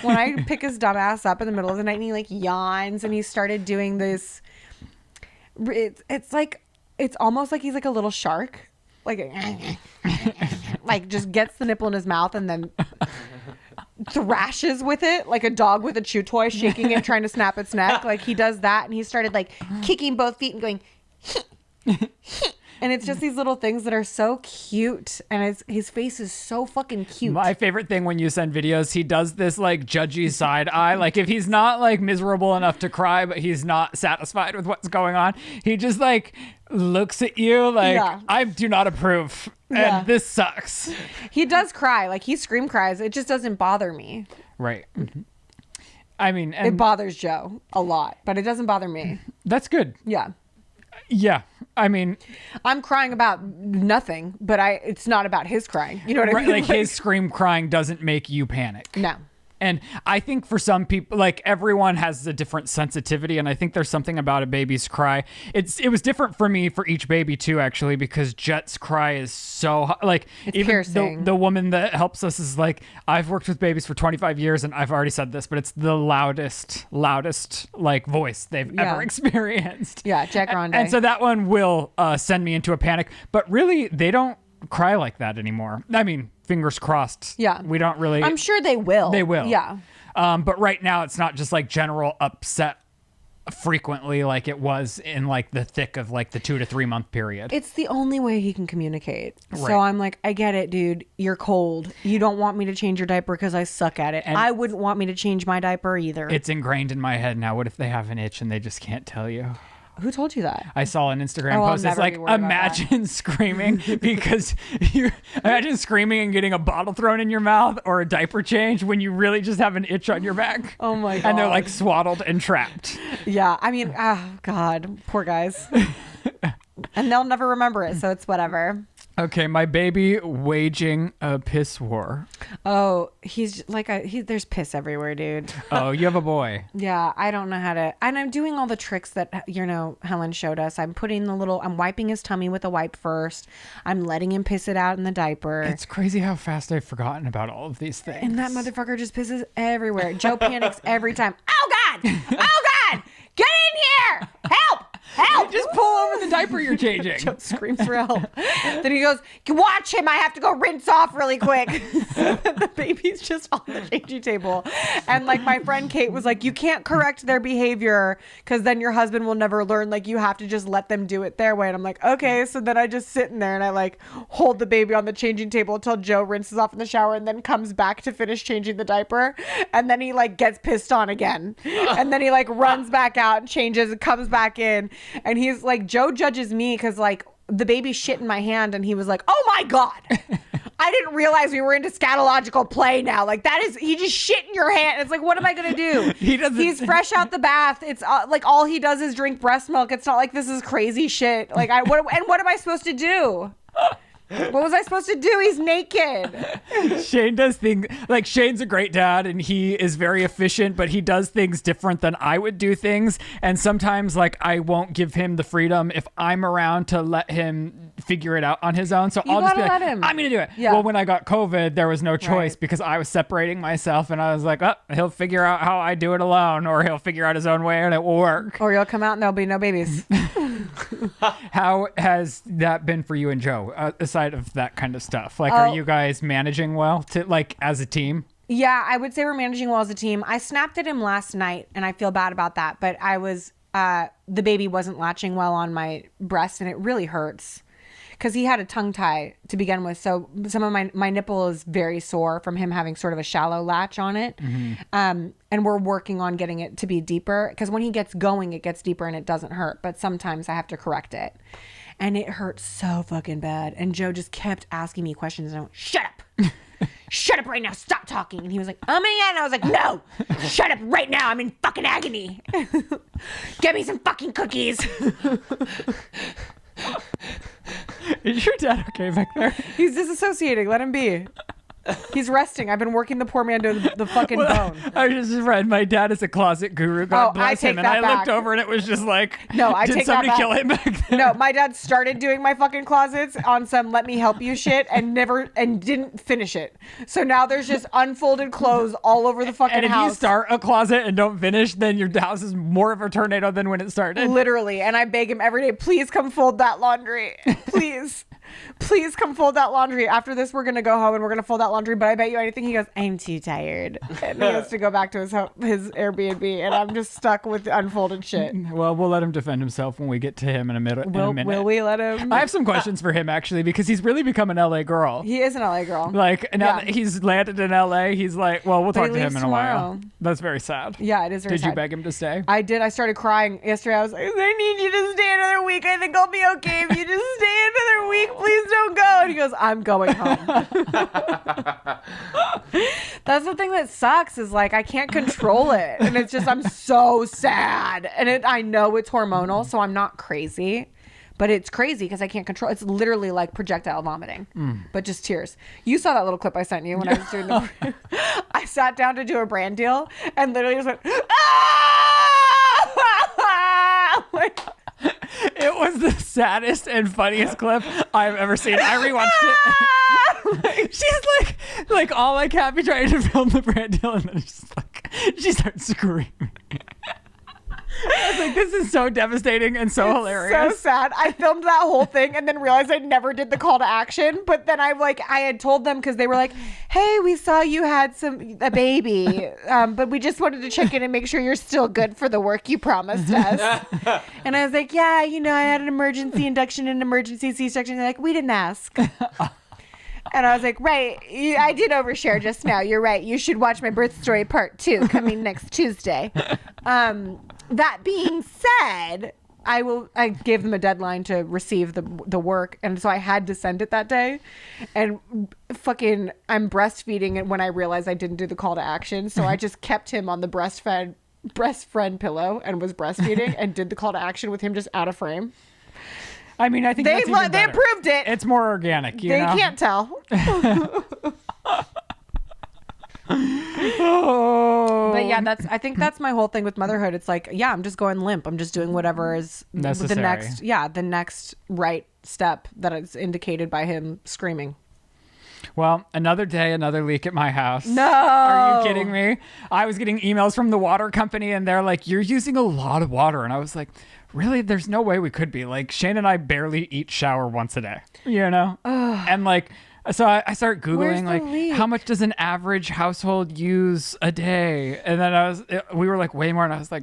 A: When I pick his dumb ass up in the middle of the night and he like yawns and he started doing this, it's like, it's almost like he's like a little shark, like like just gets the nipple in his mouth and then thrashes with it like a dog with a chew toy, shaking it, trying to snap its neck. Like he does that, and he started like kicking both feet and going and it's just these little things that are so cute, and his face is so fucking cute.
B: My favorite thing when you send videos, he does this like judgy side eye. Like if he's not like miserable enough to cry, but he's not satisfied with what's going on, he just like looks at you like,
A: Yeah.
B: I do not approve. And
A: Yeah.
B: this sucks.
A: He does cry, like he scream cries. It just doesn't bother me.
B: Right. I mean,
A: It
B: and
A: bothers Joe a lot, but it doesn't bother me.
B: that's good.
A: Yeah.
B: Yeah. I mean,
A: I'm crying about nothing, but it's not about his crying. You know what I
B: right,
A: mean?
B: like his scream crying doesn't make you panic.
A: No.
B: And I think for some people, like everyone has a different sensitivity, and I think there's something about a baby's cry. It was different for me for each baby too, actually, because Jet's cry is so like
A: It's
B: even
A: piercing.
B: the woman that helps us is like, I've worked with babies for 25 years, and I've already said this, but it's the loudest like voice they've
A: Yeah.
B: ever experienced.
A: Yeah, Jack Grande.
B: And so that one will send me into a panic, but really they don't cry like that anymore. I mean, fingers crossed.
A: Yeah.
B: We don't really.
A: I'm sure they will.
B: They will.
A: Yeah.
B: But right now it's not just like general upset frequently like it was in like the thick of like the 2 to 3 month period.
A: It's the only way he can communicate.
B: Right.
A: So I'm like, I get it, dude. You're cold. You don't want me to change your diaper because I suck at it.
B: And
A: I wouldn't want me to change my diaper either.
B: It's ingrained in my head now. What if they have an itch and they just can't tell you?
A: Who told you that?
B: I saw an Instagram
A: Oh, I'll
B: post. It's
A: never
B: like,
A: be worried about that.
B: imagine screaming because you imagine screaming and getting a bottle thrown in your mouth or a diaper change when you really just have an itch on your back.
A: Oh my God.
B: And they're like swaddled and trapped.
A: Yeah. I mean, God, poor guys. And they'll never remember it. So it's whatever.
B: Okay, my baby waging a piss war.
A: Oh, he's like there's piss everywhere, dude.
B: Oh, you have a boy.
A: Yeah, I don't know how to, and I'm doing all the tricks that, Helen showed us. I'm wiping his tummy with a wipe first. I'm letting him piss it out in the diaper.
B: It's crazy how fast I've forgotten about all of these things.
A: And that motherfucker just pisses everywhere. Joe panics every time. Oh God! Oh God! Get in here! Help! Help!
B: Just pull over the diaper you're changing.
A: Joe screams for help. Then he goes, watch him. I have to go rinse off really quick. The baby's just on the changing table. And like my friend Kate was like, you can't correct their behavior because then your husband will never learn. Like you have to just let them do it their way. And I'm like, okay. So then I just sit in there and I like hold the baby on the changing table until Joe rinses off in the shower and then comes back to finish changing the diaper. And then he like gets pissed on again. And then he like runs back out and changes and comes back in. And he's like, Joe judges me because like the baby shit in my hand, and he was like, oh my God, I didn't realize we were into scatological play now. Like he just shit in your hand. It's like, what am I going to do? He's fresh out the bath. It's like all he does is drink breast milk. It's not like this is crazy shit. Like what am I supposed to do? What was I supposed to do? He's naked.
B: Shane does things like Shane's a great dad and he is very efficient, but he does things different than I would do things. And sometimes like I won't give him the freedom if I'm around to let him figure it out on his own. So I'll just be like, I'm going to do it.
A: Yeah.
B: Well, when I got COVID, there was no choice
A: Right.
B: because I was separating myself and I was like, oh, he'll figure out how I do it alone, or he'll figure out his own way and it will work.
A: Or you'll come out and there'll be no babies.
B: How has that been for you and Joe, aside of that kind of stuff? Like, are you guys managing well to like as a team?
A: Yeah, I would say we're managing well as a team. I snapped at him last night and I feel bad about that, but I was the baby wasn't latching well on my breast, and it really hurts because he had a tongue tie to begin with. So some of my nipple is very sore from him having sort of a shallow latch on it. And we're working on getting it to be deeper because when he gets going, it gets deeper and it doesn't hurt. But sometimes I have to correct it. And it hurts so fucking bad. And Joe just kept asking me questions. And I went, shut up. Shut up right now. Stop talking. And he was like, oh my God. And I was like, no, shut up right now. I'm in fucking agony. Get me some fucking cookies.
B: Is your dad okay back there?
A: He's disassociating. Let him be. He's resting. I've been working the poor man to the fucking bone.
B: I just read my dad is a closet guru. God bless him. And I looked over and it was just like,
A: no, I
B: did
A: take
B: somebody
A: that back.
B: kill him back there?
A: No, my dad started doing my fucking closets on some let me help you shit and didn't finish it. So now there's just unfolded clothes all over the fucking
B: and if
A: house.
B: you start a closet and don't finish, then your house is more of a tornado than when it started.
A: Literally. And I beg him every day, please come fold that laundry. Please. Please come fold that laundry. After this, we're going to go home and we're going to fold that laundry. But I bet you anything, he goes, I'm too tired. And he has to go back to his Airbnb. And I'm just stuck with unfolded shit.
B: Well, we'll let him defend himself when we get to him in a minute.
A: Will we let him?
B: I have some questions for him, actually, because he's really become an LA girl.
A: He is an LA girl.
B: Like, now that he's landed in LA, he's like, well, we'll talk to him in a while.
A: Tomorrow.
B: That's very sad.
A: Yeah, it is very sad.
B: Did you beg him to stay?
A: I did. I started crying yesterday. I was like, I need you to stay another week. I think I'll be okay if you just stay another week. Please don't go. And he goes, I'm going home. That's the thing that sucks is like I can't control it. And it's just I'm so sad. And I know it's hormonal, so I'm not crazy. But it's crazy because I can't control. It's literally like projectile vomiting, but just tears. You saw that little clip I sent you when I was doing the. I sat down to do a brand deal and literally just went. Ah! Like,
B: it was the saddest and funniest clip I've ever seen. I rewatched it. She's like all like happy trying to film the brand deal, and then she's like, she starts screaming. I was like, this is so devastating and so hilarious.
A: So sad. I filmed that whole thing and then realized I never did the call to action. But then I had told them because they were like, hey, we saw you had a baby, but we just wanted to check in and make sure you're still good for the work you promised us. And I was like, yeah, I had an emergency induction and emergency C-section. They're like, we didn't ask. And I was like, right, I did overshare just now. You're right. You should watch my birth story part 2 coming next Tuesday. That being said, I gave them a deadline to receive the work. And so I had to send it that day. And fucking, I'm breastfeeding it when I realized I didn't do the call to action. So I just kept him on the breast friend pillow and was breastfeeding and did the call to action with him just out of frame.
B: I mean, I think they
A: approved it.
B: It's more organic.
A: They can't tell. But yeah, I think that's my whole thing with motherhood. It's like, yeah, I'm just going limp. I'm just doing whatever is
B: necessary.
A: the next right step that is indicated by him screaming.
B: Well, another day, another leak at my house.
A: No.
B: Are you kidding me? I was getting emails from the water company and they're like, you're using a lot of water. And I was like, really? There's no way we could be. Like, Shane and I barely shower once a day, And like, so I started Googling like, how much does an average household use a day? And then we were like, way more. And I was like,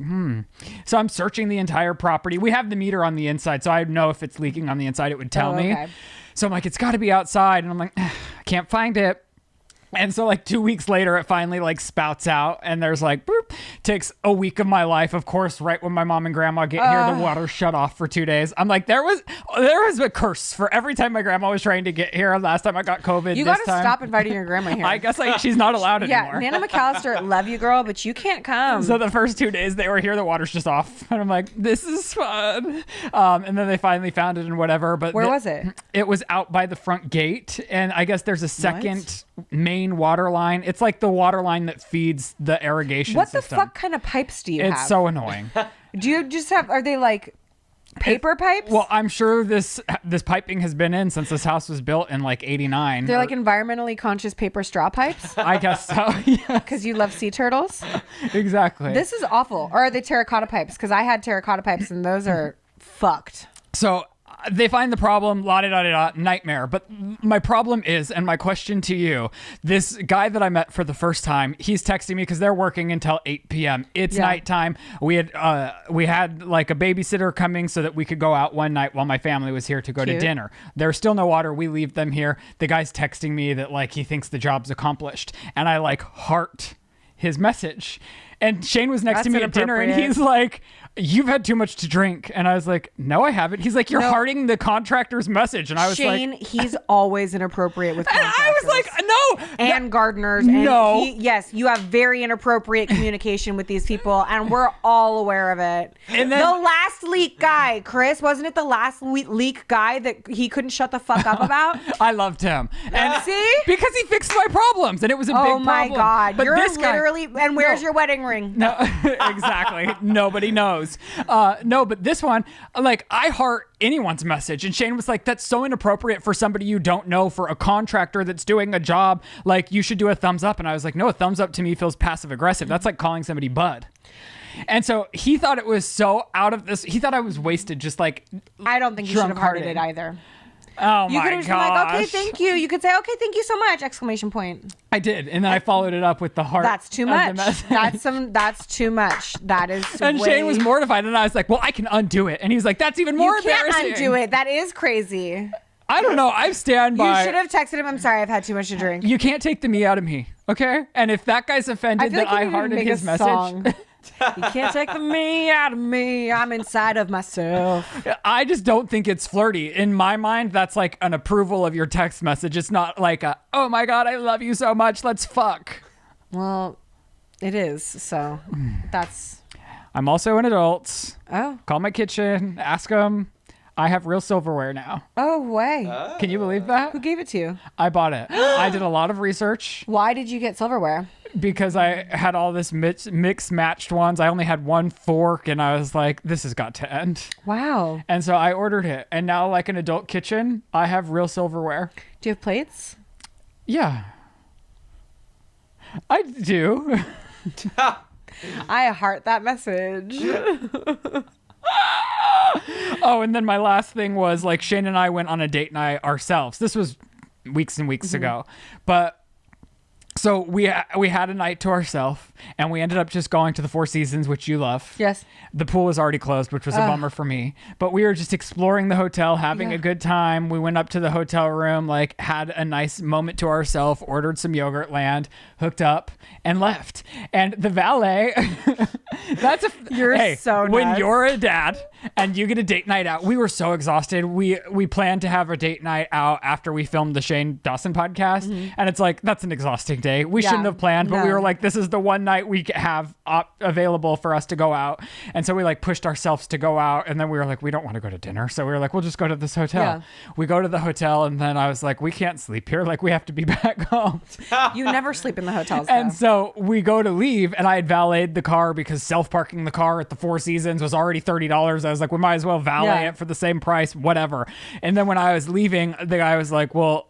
B: So I'm searching the entire property. We have the meter on the inside. So I know if it's leaking on the inside, it would tell me.
A: Okay.
B: So I'm like, it's got to be outside. And I'm like, I can't find it. And so like 2 weeks later, it finally like spouts out and there's like, boop, takes a week of my life. Of course, right when my mom and grandma get here, the water shut off for 2 days. I'm like, there was a curse for every time my grandma was trying to get here. Last time I got COVID.
A: You got to stop inviting your grandma here.
B: I guess she's not allowed anymore.
A: Yeah, Nana McAllister, love you, girl, but you can't come.
B: So the first 2 days they were here, the water's just off. And I'm like, this is fun. And then they finally found it and whatever. But
A: where was it?
B: It was out by the front gate. And I guess there's a second main water line. It's like the water line that feeds the irrigation system.
A: What the fuck kind of pipes do you have?
B: It's so annoying.
A: Do you just are they like paper pipes?
B: Well, I'm sure this piping has been in since this house was built in like 89.
A: They're like environmentally conscious paper straw pipes?
B: I guess so, yeah.
A: Because you love sea turtles?
B: Exactly.
A: This is awful. Or are they terracotta pipes? Because I had terracotta pipes and those are fucked.
B: So they find the problem, nightmare. But my problem is, and my question to you, this guy that I met for the first time, he's texting me because they're working until 8 p.m. It's nighttime. We had like a babysitter coming so that we could go out one night while my family was here to go to dinner. There's still no water. We leave them here. The guy's texting me that like he thinks the job's accomplished, and I like heart his message. And Shane was next to me at dinner, and he's like, "You've had too much to drink." And I was like, "No, I haven't." He's like, "You're hearting the contractor's message." And I was
A: Shane,
B: like,
A: he's always inappropriate with contractors.
B: And I was like, "No."
A: And gardeners.
B: No.
A: And yes, you have very inappropriate communication with these people, and we're all aware of it.
B: And then,
A: the last leak guy, Chris, wasn't it the last leak guy that he couldn't shut the fuck up about?
B: I loved him. And
A: see?
B: Because he fixed my problems, and it was a big problem.
A: Oh my God.
B: But
A: You're
B: this guy,
A: literally, and where's your wedding ring?
B: No, exactly. Nobody knows. No, but this one, like, I heart anyone's message. And Shane was like, "That's so inappropriate for somebody you don't know, for a contractor that's doing a job. Like, you should do a thumbs up." And I was like, "No, a thumbs up to me feels passive aggressive. That's like calling somebody bud." And so he thought it was so out of this. He thought I was wasted, just like,
A: I don't think you should have hearted it either.
B: Oh
A: you
B: my
A: could have
B: gosh.
A: been like, "Okay, thank you." You could say, "Okay, thank you so much!" Exclamation point.
B: I did, and then I followed it up with the heart.
A: That's too much. That's too much. That is.
B: And Shane was mortified, and I was like, "Well, I can undo it." And he's like, "That's even more embarrassing."
A: You can't undo it. That is crazy.
B: I don't know. I stand by.
A: You should have texted him, "I'm sorry, I've had too much to drink."
B: You can't take the me out of me, okay? And if that guy's offended that I hearted his message.
A: You can't take the me out of me. I'm inside of myself.
B: I just don't think it's flirty. In my mind, that's like an approval of your text message. It's not like a, "Oh my God, I love you so much, let's fuck."
A: Well, it is. So that's.
B: I'm also an adult.
A: Oh.
B: Call my kitchen. Ask them. I have real silverware now.
A: Oh, way.
B: Can you believe that?
A: Who gave it to you?
B: I bought it. I did a lot of research.
A: Why did you get silverware?
B: Because I had all this mixed matched ones. I only had one fork, and I was like, "This has got to end."
A: Wow.
B: And so I ordered it. And now, like an adult kitchen, I have real silverware.
A: Do you have plates?
B: Yeah. I do.
A: I heart that message.
B: Oh, and then my last thing was, like, Shane and I went on a date night ourselves. This was weeks and weeks ago. But so we had a night to ourselves, and we ended up just going to the Four Seasons, which you love.
A: Yes.
B: The pool was already closed, which was a bummer for me. But we were just exploring the hotel, having a good time. We went up to the hotel room, like, had a nice moment to ourselves, ordered some Yogurtland, hooked up, and left. And the valet,
A: You're so
B: when
A: nuts.
B: you're a dad and you get a date night out, we were so exhausted. We planned to have a date night out after we filmed the Shane Dawson podcast. And it's like, that's an exhausting day. We shouldn't have planned, but we were like, this is the one night we have available for us to go out. And so we like pushed ourselves to go out, and then we were like, we don't want to go to dinner. So we were like, we'll just go to this hotel.
A: Yeah.
B: We go to the hotel, and then I was like, we can't sleep here. Like, we have to be back home.
A: You never sleep in the hotels, though.
B: And so we go to leave, and I had valeted the car because self-parking the car at the Four Seasons was already $30. I was like, we might as well valet it for the same price, whatever. And then when I was leaving, the guy was like, well,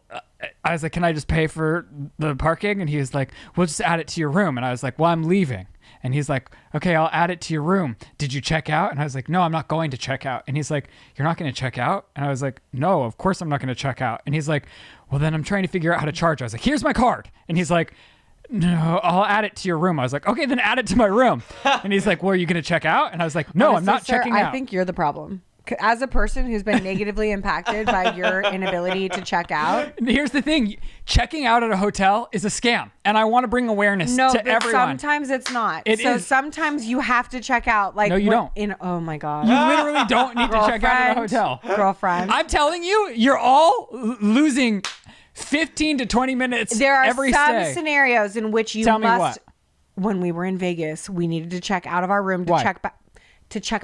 B: I was like, can I just pay for the parking? And he was like, we'll just add it to your room. And I was like, well, I'm leaving. And he's like, okay, I'll add it to your room. Did you check out? And I was like, no, I'm not going to check out. And he's like, you're not going to check out? And I was like, no, of course I'm not going to check out. And he's like, well, then I'm trying to figure out how to charge. I was like, here's my card. And he's like, no, I'll add it to your room. I was like, okay, then add it to my room. And he's like, well, are you going to check out? And I was like, no,
A: Honestly,
B: I'm not
A: sir,
B: checking out.
A: I think you're the problem. As a person who's been negatively impacted by your inability to check out.
B: Here's the thing. Checking out at a hotel is a scam. And I want to bring awareness to
A: but
B: everyone.
A: sometimes it's not.
B: It is.
A: Sometimes you have to check out. Like,
B: No, you don't.
A: Oh my God.
B: You literally don't need to check out at a hotel.
A: Girlfriend.
B: I'm telling you, you're all losing 15 to 20 minutes
A: There are
B: every
A: some
B: stay.
A: scenarios in which you
B: Tell me
A: must.
B: what.
A: When we were in Vegas, we needed to check out of our room to
B: Why?
A: check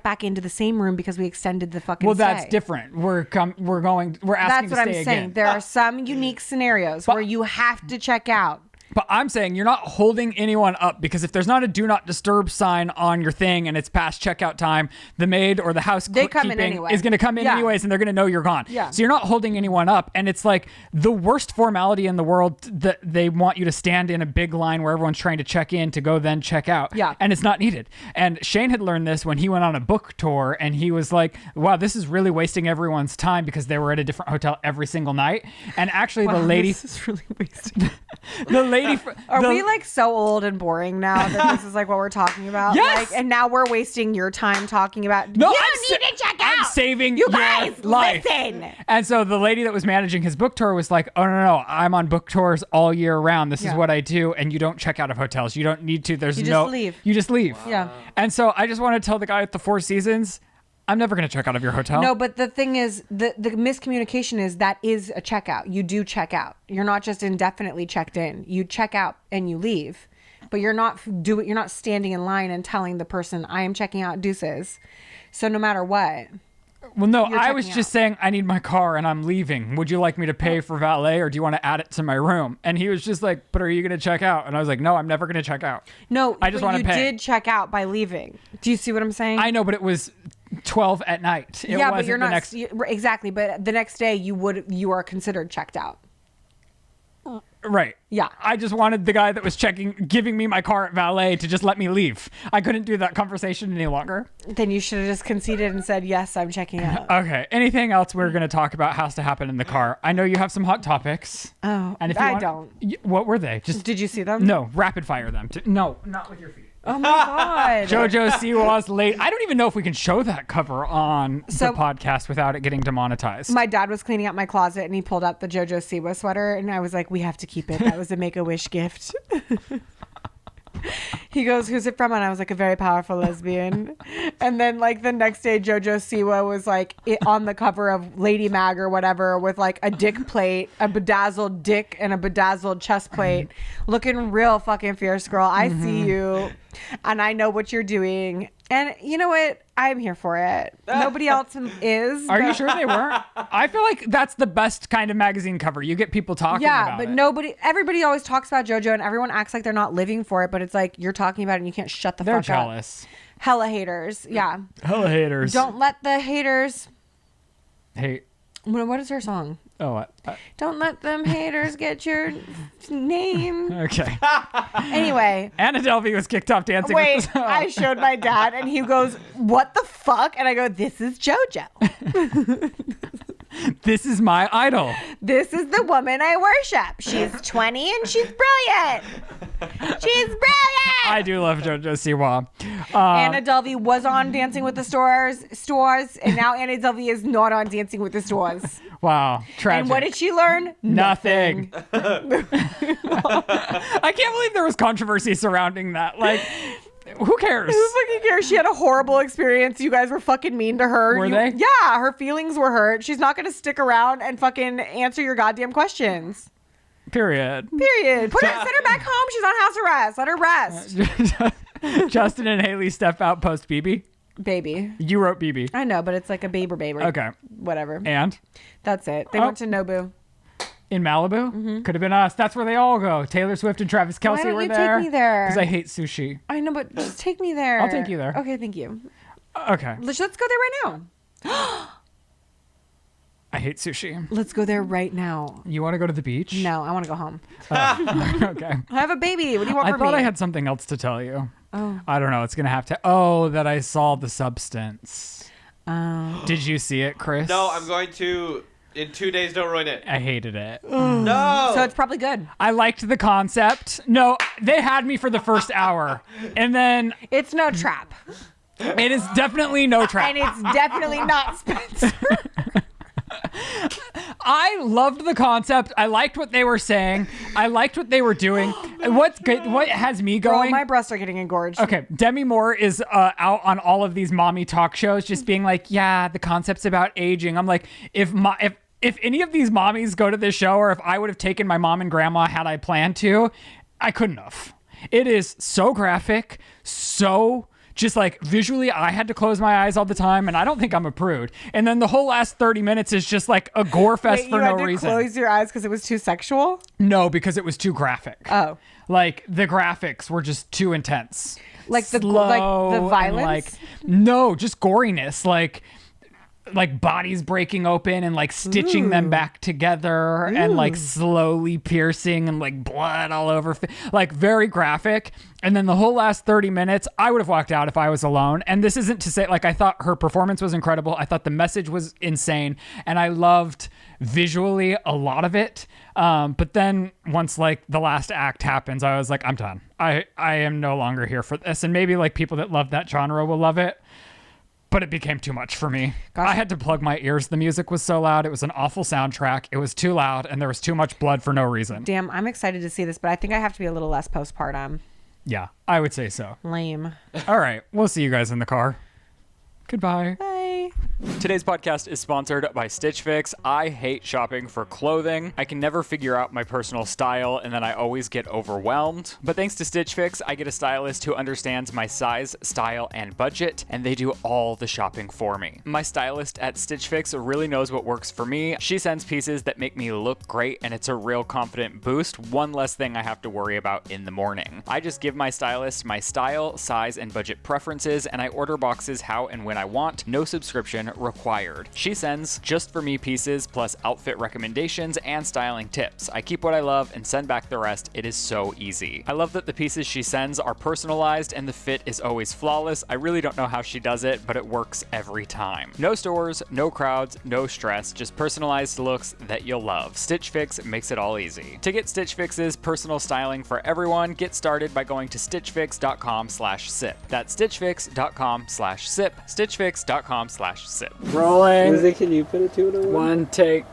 A: back into the same room because we extended the fucking
B: Well, that's
A: stay.
B: different. We're asking
A: That's what
B: to stay
A: I'm saying.
B: again.
A: There are some unique scenarios where you have to check out.
B: But I'm saying you're not holding anyone up, because if there's not a do not disturb sign on your thing and it's past checkout time, the maid or the housekeeping
A: anyway.
B: is going to come in anyways, and they're going to know you're gone.
A: Yeah.
B: So you're not holding anyone up. And it's like the worst formality in the world that they want you to stand in a big line where everyone's trying to check in to go then check out.
A: Yeah.
B: And it's not needed. And Shane had learned this when he went on a book tour, and he was like, wow, this is really wasting everyone's time, because they were at a different hotel every single night. And actually the lady...
A: This is really wasting.
B: The lady...
A: Are we like so old and boring now that this is like what we're talking about?
B: Yes!
A: Like, and now we're wasting your time talking about,
B: No,
A: you
B: I'm
A: need to check out.
B: I'm saving
A: you
B: your
A: guys,
B: life.
A: listen.
B: And so the lady that was managing his book tour was like, oh, no, I'm on book tours all year round. This is
A: Yeah.
B: what I do. And you don't check out of hotels. You don't need to. There's
A: You just
B: no...
A: leave.
B: You just leave.
A: Yeah.
B: And so I just want to tell the guy at the Four Seasons, I'm never going to check out of your hotel.
A: No, but the thing is, the miscommunication is that is a checkout. You do check out. You're not just indefinitely checked in. You check out and you leave. But you're not standing in line and telling the person, I am checking out, deuces. So no matter what.
B: Well, no,
A: You're
B: I was
A: checking
B: just
A: out.
B: saying I need my car and I'm leaving. Would you like me to pay for valet, or do you want to add it to my room? And he was just like, but are you going to check out? And I was like, no, I'm never going to check out.
A: No,
B: I just
A: but
B: want to
A: you
B: pay.
A: did check out by leaving. Do you see what I'm saying?
B: I know, but it was 12 at night. It
A: yeah,
B: wasn't
A: but you're
B: the
A: not
B: next...
A: exactly. But the next day you are considered checked out.
B: Right.
A: Yeah.
B: I just wanted the guy that was giving me my car at valet to just let me leave. I couldn't do that conversation any longer.
A: Then you should have just conceded and said, yes, I'm checking out.
B: Okay. Anything else we're going to talk about has to happen in the car. I know you have some hot topics.
A: Oh,
B: And if you
A: I
B: want-
A: don't.
B: What were they? Just
A: Did you see them?
B: no, rapid fire them. No, not with your feet.
A: Oh my God.
B: JoJo Siwa's late. I don't even know if we can show that cover on
A: So-
B: the podcast without it getting demonetized.
A: My dad was cleaning out my closet and he pulled out the JoJo Siwa sweater and I was like, we have to keep it. That was a Make-A-Wish gift. He goes, who's it from? And I was like, a very powerful lesbian. And then like the next day, JoJo Siwa was like on the cover of Lady Mag or whatever with like a dick plate, a bedazzled dick and a bedazzled chest plate, looking real fucking fierce, girl. I see you and I know what you're doing. And you know what? I'm here for it. Nobody else is.
B: Are you
A: but-
B: sure they weren't? I feel like that's the best kind of magazine cover. You get people talking
A: Yeah,
B: about
A: but
B: it.
A: everybody always talks about JoJo and everyone acts like they're not living for it, but it's like you're talking about it and you can't shut the
B: They're
A: fuck up.
B: jealous.
A: Hella haters. Yeah.
B: Hella haters.
A: Don't let the haters.
B: Hey.
A: What is her song?
B: Oh, what?
A: Don't let them haters get your name.
B: Okay.
A: Anyway.
B: Anna Delvey was kicked off Dancing with
A: Wait,
B: the Stars.
A: I showed my dad and he goes, what the fuck? And I go, this is JoJo.
B: This is my idol.
A: This is the woman I worship. She's 20 and she's brilliant. She's brilliant.
B: I do love JoJo Siwa.
A: Anna Delvey was on Dancing with the Stars, and now Anna Delvey is not on Dancing with the Stars.
B: Wow. Tragic.
A: And what did she learn?
B: Nothing. I can't believe there was controversy surrounding that. Like, who cares?
A: Who fucking cares? She had a horrible experience. You guys were fucking mean to her.
B: Were they?
A: Yeah, her feelings were hurt. She's not going to stick around and fucking answer your goddamn questions.
B: Period.
A: Period. Send her back home. She's on house arrest. Let her rest.
B: Justin and Haley step out post BB.
A: Baby.
B: You wrote BB.
A: I know, but it's like a baby.
B: Okay.
A: Whatever.
B: And
A: That's it. They went to Nobu.
B: in Malibu? Could have been us. That's where they all go. Taylor Swift and Travis Kelce
A: Why don't
B: were
A: you
B: there.
A: take me there?
B: Because I hate sushi.
A: I know, but just take me there.
B: I'll take you there.
A: Okay, thank you.
B: Okay.
A: Let's go there right now.
B: I hate sushi.
A: Let's go there right now.
B: You want to go to the beach?
A: No, I want to go home.
B: Okay.
A: I have a baby. What do you want
B: I
A: from
B: thought
A: me?
B: I had something else to tell you.
A: Oh.
B: I don't know. It's going to have to. Oh, that I saw The Substance.
A: Oh.
B: Did you see it, Chris?
D: No, I'm going to. In 2 days, don't ruin it.
B: I hated it.
D: No.
A: So it's probably good.
B: I liked the concept. No, they had me for the first hour. And then
A: It's no trap.
B: it is definitely no trap.
A: And it's definitely not Spencer.
B: I loved the concept. I liked what they were saying. I liked what they were doing. What's good? What has me
A: Bro,
B: going?
A: my breasts are getting engorged.
B: Okay, Demi Moore is out on all of these mommy talk shows, just being like, "Yeah, the concept's about aging." I'm like, if any of these mommies go to this show, or if I would have taken my mom and grandma had I planned to, I couldn't have. It is so graphic, so just like visually, I had to close my eyes all the time, and I don't think I'm a prude. And then the whole last 30 minutes is just like a gore fest
A: Wait,
B: for
A: you
B: no
A: had to
B: reason.
A: close your eyes because it was too sexual?
B: No, because it was too graphic.
A: Oh.
B: Like the graphics were just too intense.
A: Like the
B: Slow and,
A: violence?
B: like, no, just goriness. Like bodies breaking open and like stitching them back together and like slowly piercing and like blood all over, like very graphic. And then the whole last 30 minutes, I would have walked out if I was alone. And this isn't to say, like, I thought her performance was incredible. I thought the message was insane. And I loved visually a lot of it. But then once like the last act happens, I was like, I'm done. I am no longer here for this. And maybe like people that love that genre will love it. But it became too much for me.
A: Gosh.
B: I had to plug my ears. The music was so loud. It was an awful soundtrack. It was too loud, and there was too much blood for no reason.
A: Damn, I'm excited to see this, but I think I have to be a little less postpartum.
B: Yeah, I would say so.
A: Lame.
B: All right, we'll see you guys in the car. Goodbye.
A: Bye.
C: Today's podcast is sponsored by Stitch Fix. I hate shopping for clothing. I can never figure out my personal style, and then I always get overwhelmed. But thanks to Stitch Fix, I get a stylist who understands my size, style, and budget, and they do all the shopping for me. My stylist at Stitch Fix really knows what works for me. She sends pieces that make me look great, and it's a real confident boost. One less thing I have to worry about in the morning. I just give my stylist my style, size, and budget preferences, and I order boxes how and when I want. No subscription required. She sends just for me pieces plus outfit recommendations and styling tips. I keep what I love and send back the rest. It is so easy. I love that the pieces she sends are personalized and the fit is always flawless. I really don't know how she does it, but it works every time. No stores, no crowds, no stress, just personalized looks that you'll love. Stitch Fix makes it all easy. To get Stitch Fix's personal styling for everyone, get started by going to stitchfix.com/sip. That's stitchfix.com/sip. stitchfix.com/sip.
B: Rolling.
E: Lizzie, can you put it to it?
B: One take.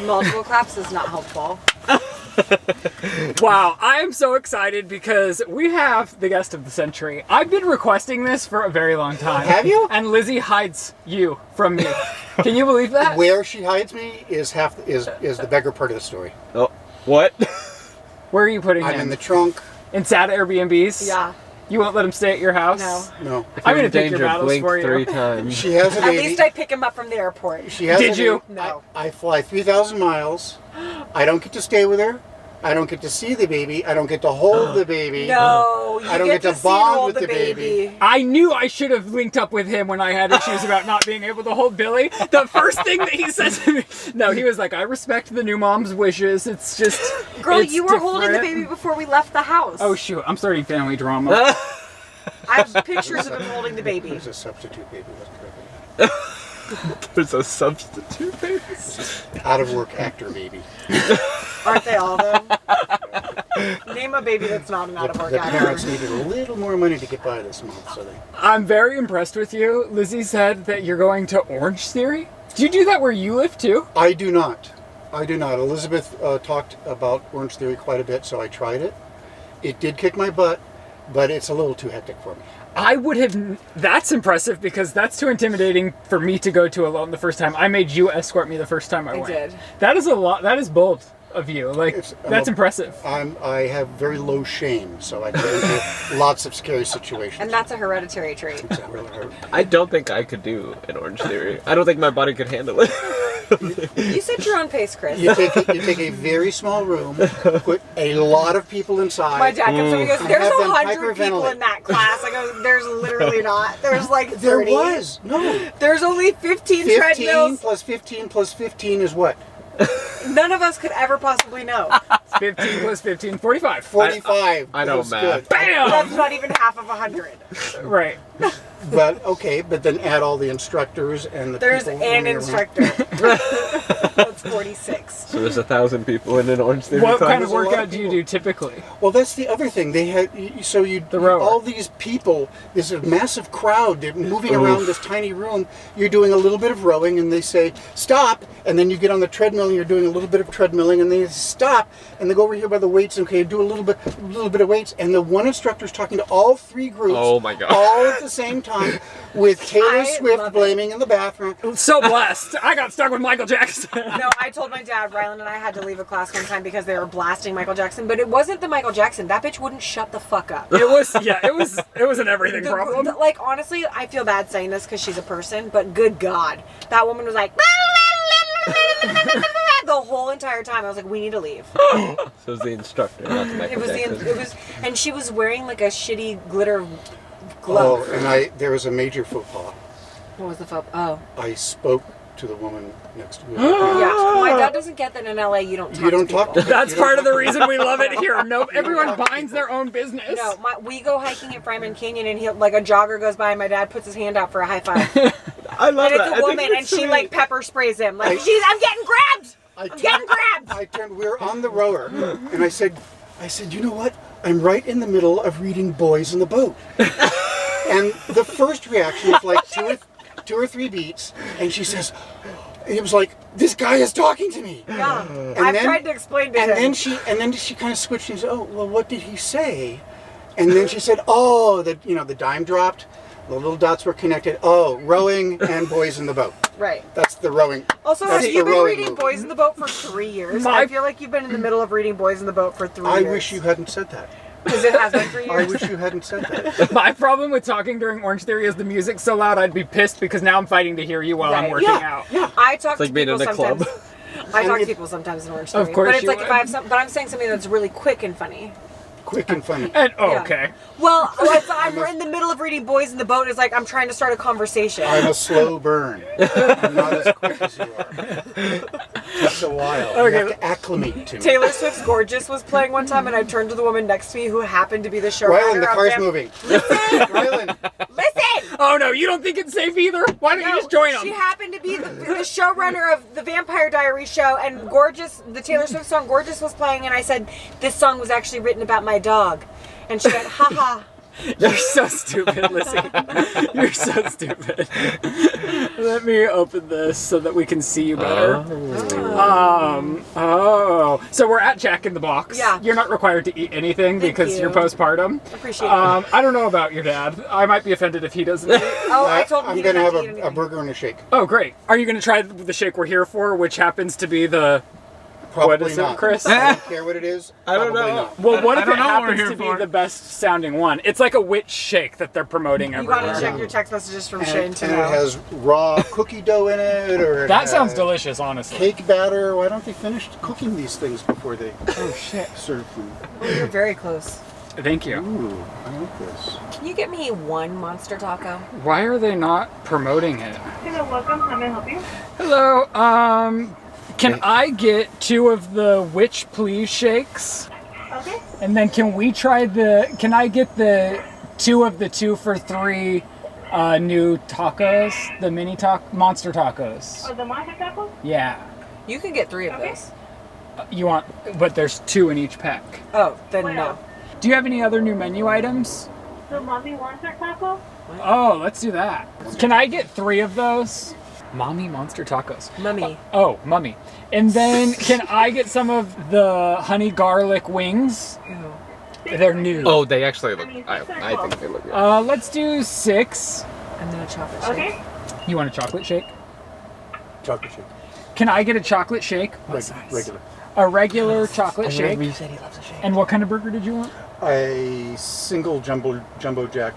A: Multiple claps is not helpful.
B: Wow, I am so excited because we have the guest of the century. I've been requesting this for a very long time.
F: Have you?
B: And Lizzie hides you from me. Can you believe that?
F: Where she hides me is the beggar part of the story.
E: Oh, what?
B: Where are you putting
F: I'm
B: him?
F: in the trunk.
B: In sad Airbnbs?
A: Yeah.
B: You won't let him stay at your house?
A: No.
F: No,
B: I'm going to take your battles
E: blink
B: for you.
E: 3 times.
F: she has a
A: At
F: baby.
A: least I pick him up from the airport.
F: She has
B: Did
F: a
B: you?
F: baby.
A: No.
F: I fly 3,000 miles. I don't get to stay with her. I don't get to see the baby. I don't get to hold the baby.
A: No, you
F: I don't
A: get
F: get to
A: see and
F: bond
A: hold
F: with the baby.
B: I knew I should have linked up with him when I had issues about not being able to hold Billy. The first thing that he said to me, no, he was like, I respect the new mom's wishes. It's just,
A: Girl,
B: it's
A: you were holding the
B: different."
A: baby before we left the house.
B: Oh, shoot. I'm starting family drama.
A: I have pictures of him holding the baby.
F: There's a substitute baby. That's correct.
E: There's a substitute baby.
F: Out of work actor baby.
A: Aren't they all, though? Name a baby that's not an out-of-work
F: The
A: actor.
F: parents needed a little more money to get by this month, so they.
B: I'm very impressed with you. Lizzie said that you're going to Orange Theory. Do you do that where you live, too?
F: I do not. Elizabeth talked about Orange Theory quite a bit, so I tried it. It did kick my butt, but it's a little too hectic for me.
B: I would have. That's impressive because that's too intimidating for me to go to alone the first time. I made you escort me the first time I went.
A: did.
B: That is a lot. That is bold of you. Like, that's impressive.
F: I have very low shame, so I get into lots of scary situations.
A: And that's a hereditary trait.
F: It's really hard.
E: I don't think I could do an Orange Theory. I don't think my body could handle it.
A: You set your own pace, Chris.
F: You take a very small room, put a lot of people inside.
A: My dad comes up and goes, there's
F: Have them
A: 100 people
F: hyperventilate.
A: in that class. I go, there's literally not. There's like 30.
F: There was. No.
A: There's only 15
F: 15
A: treadmills.
F: plus 15 plus 15 is what?
A: None of us could ever possibly know.
B: 15 plus 15, 45.
F: 45.
E: I know
F: That's
E: math.
F: good.
B: Bam!
A: That's not even half of 100.
B: Right.
F: But then add all the instructors and the
A: There's
F: people
A: an
F: running around.
A: instructor. That's 46.
E: So there's 1,000 people in an Orange Theory
B: What
E: class.
B: kind of
F: a lot of
B: workout do you
F: people.
B: do typically?
F: Well, that's the other thing. They had
B: rower.
F: all these people. There's a massive crowd. They're moving around this tiny room. You're doing a little bit of rowing, and they say stop, and then you get on the treadmill, and you're doing a little bit of treadmilling, and they stop, and they go over here by the weights, and okay, do a little bit of weights, and the one instructor's talking to all 3 groups.
E: Oh my God.
F: All at the same time. with Taylor
A: I
F: Swift
A: love
F: blaming in the bathroom.
B: So blessed. I got stuck with Michael Jackson.
A: No, I told my dad, Ryland and I had to leave a class one time because they were blasting Michael Jackson, but it wasn't the Michael Jackson. That bitch wouldn't shut the fuck up.
B: It was an everything problem.
A: Like, honestly, I feel bad saying this because she's a person, but good God. That woman was like, the whole entire time. I was like, we need to leave.
E: So it was the instructor, not the Michael Jackson.
A: It was, and she was wearing like a shitty glitter glove.
F: Oh, and there was a major faux pas.
A: What was the fuck? Oh.
F: I spoke to the woman next to me.
A: Yeah, my dad doesn't get that in LA you don't talk to people.
B: That's part of the reason we love it here. No, everyone binds their own business.
A: No, we go hiking at Fryman Canyon and like a jogger goes by and my dad puts his hand out for a high five.
E: I love
A: And
E: that.
A: it's a woman and she like pepper sprays him. Like, I'm getting grabbed! I'm getting grabbed!
F: I turned, we were on the rower, and I said, you know what? I'm right in the middle of reading Boys in the Boat. And the first reaction was like two or three beats, and she says, it was like, this guy is talking to me.
A: Yeah, I've tried to explain to him.
F: And then she kind of switched and said, oh, well, what did he say? And then she said, oh, the dime dropped, the little dots were connected. Oh, rowing and Boys in the Boat.
A: Right.
F: That's the rowing.
A: Also, have you been reading Boys in the Boat for 3 years? I feel like you've been in the middle of reading Boys in the Boat for 3 years.
F: I wish you hadn't said that.
A: Because it has been 3 years.
F: I wish you hadn't said that.
B: My problem with talking during Orange Theory is the music's so loud I'd be pissed because now I'm fighting to hear you while I'm working out.
F: Yeah.
A: I talk to
E: like being
A: people
E: in a
A: sometimes.
E: club.
A: I talk to people sometimes in Orange Theory.
B: Of course
A: but it's
B: you
A: like
B: would.
A: if I have some, but I'm saying something that's really quick and funny.
F: Quick and funny.
B: And
A: Yeah.
B: okay.
A: Well, I'm in the middle of reading Boys in the Boat. It's like I'm trying to start a conversation.
F: I'm a slow burn. I'm not as quick as you are. Takes a while.
B: Okay.
F: You have to acclimate to me.
A: Taylor Swift's Gorgeous was playing one time, and I turned to the woman next to me who happened to be the showrunner.
F: Ryland, the car's moving. Ryland.
A: Listen!
B: Oh no, you don't think it's safe either? Why don't you just join them?
A: She happened to be the showrunner of the Vampire Diaries show, and Gorgeous, the Taylor Swift song Gorgeous was playing, and I said, this song was actually written about my dog. And she went, haha.
B: You're so stupid, Lizzie. You're so stupid. Let me open this so that we can see you better. So we're at Jack in the Box.
A: Yeah.
B: You're not required to eat anything because you're
A: you.
B: postpartum.
A: Appreciate it.
B: I don't know about your dad. I might be offended if he doesn't eat.
A: Oh, I told him
F: I'm
A: he
F: going
A: didn't
F: to
A: have
F: have
A: to eat
F: a
A: anything.
F: burger and a shake.
B: Oh, great. Are you going to try the shake we're here for, which happens to be the...
F: Probably
B: What is
F: not.
B: it, Chris?
F: I don't care what it is.
E: I don't
F: Probably
E: know.
F: not.
B: Well, what if
G: don't
B: it
G: know what we're
B: happens
G: here
B: to be
G: for.
B: the best sounding one? It's like a witch shake that they're promoting
A: You
B: everywhere.
A: gotta check your text messages from
F: And,
A: Shane
F: and
A: to
F: it
A: know.
F: has raw cookie dough in it, or it
B: That sounds
F: has
B: delicious, honestly.
F: Cake batter. Why don't they finish cooking these things before they
B: shit.
F: serve them?
A: Oh, you're very close.
B: Thank you.
F: Ooh, I like this.
A: Can you get me one monster taco?
B: Why are they not promoting it?
H: Hello, welcome. How may I help you?
B: Hello, can I get 2 of the Witch Please shakes?
H: Okay.
B: And then can I get the 2 of the 2 for 3 new tacos? The mini monster tacos.
H: Oh, the monster taco?
B: Yeah.
A: You can get 3 of
H: Okay.
A: those.
B: You want, but there's 2 in each pack.
A: Oh, then
H: What
A: no.
H: else?
B: Do you have any other new menu items?
H: The mommy monster taco?
B: Oh, let's do that. Can I get 3 of those? Mommy monster tacos.
A: Mummy.
B: Oh, mummy. And then can I get some of the honey garlic wings?
A: Ew.
B: They're new.
E: Oh, they actually look. I think they look good.
B: Let's do 6.
A: And then a chocolate shake.
H: Okay.
B: You want a chocolate shake?
F: Chocolate shake.
B: Can I get a chocolate shake?
F: Regular.
B: A regular chocolate shake?
A: He said he loves a shake.
B: And what kind of burger did you want?
F: A single jumbo jack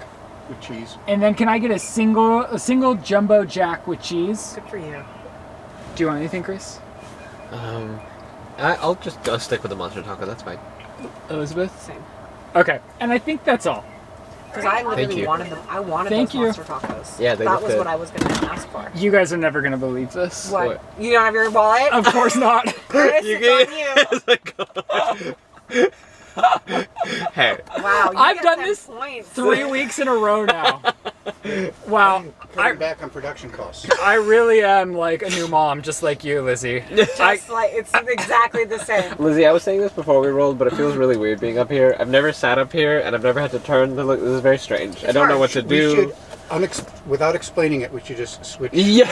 F: with cheese.
B: And then can I get a single jumbo jack with cheese?
A: Good for you.
B: Do you want anything, Chris?
E: I'll just stick with the monster taco. That's fine.
B: Elizabeth?
A: Same.
B: Okay. And I think that's all.
A: Because I literally
E: you.
A: wanted them. I wanted
B: Thank
A: those
B: you.
A: monster tacos.
E: Yeah, they
A: That
E: look
A: was
E: good.
A: what I was going to ask for.
B: You guys are never going to believe this.
A: What? You don't have your wallet?
B: Of course not.
A: Chris, it's on you.
E: Hey.
A: Wow, you
B: I've
A: get
B: done
A: 10
B: this
A: points.
B: 3 weeks in a row now. Wow.
F: Cutting back on production costs.
B: I really am like a new mom, just like you, Lizzie.
A: Just like, it's exactly the same.
E: Lizzie, I was saying this before we rolled, but it feels really weird being up here. I've never sat up here, and I've never had to turn to look. This is very strange. I don't know what to
F: We
E: do.
F: should, without explaining it, we should just switch.
E: Yeah.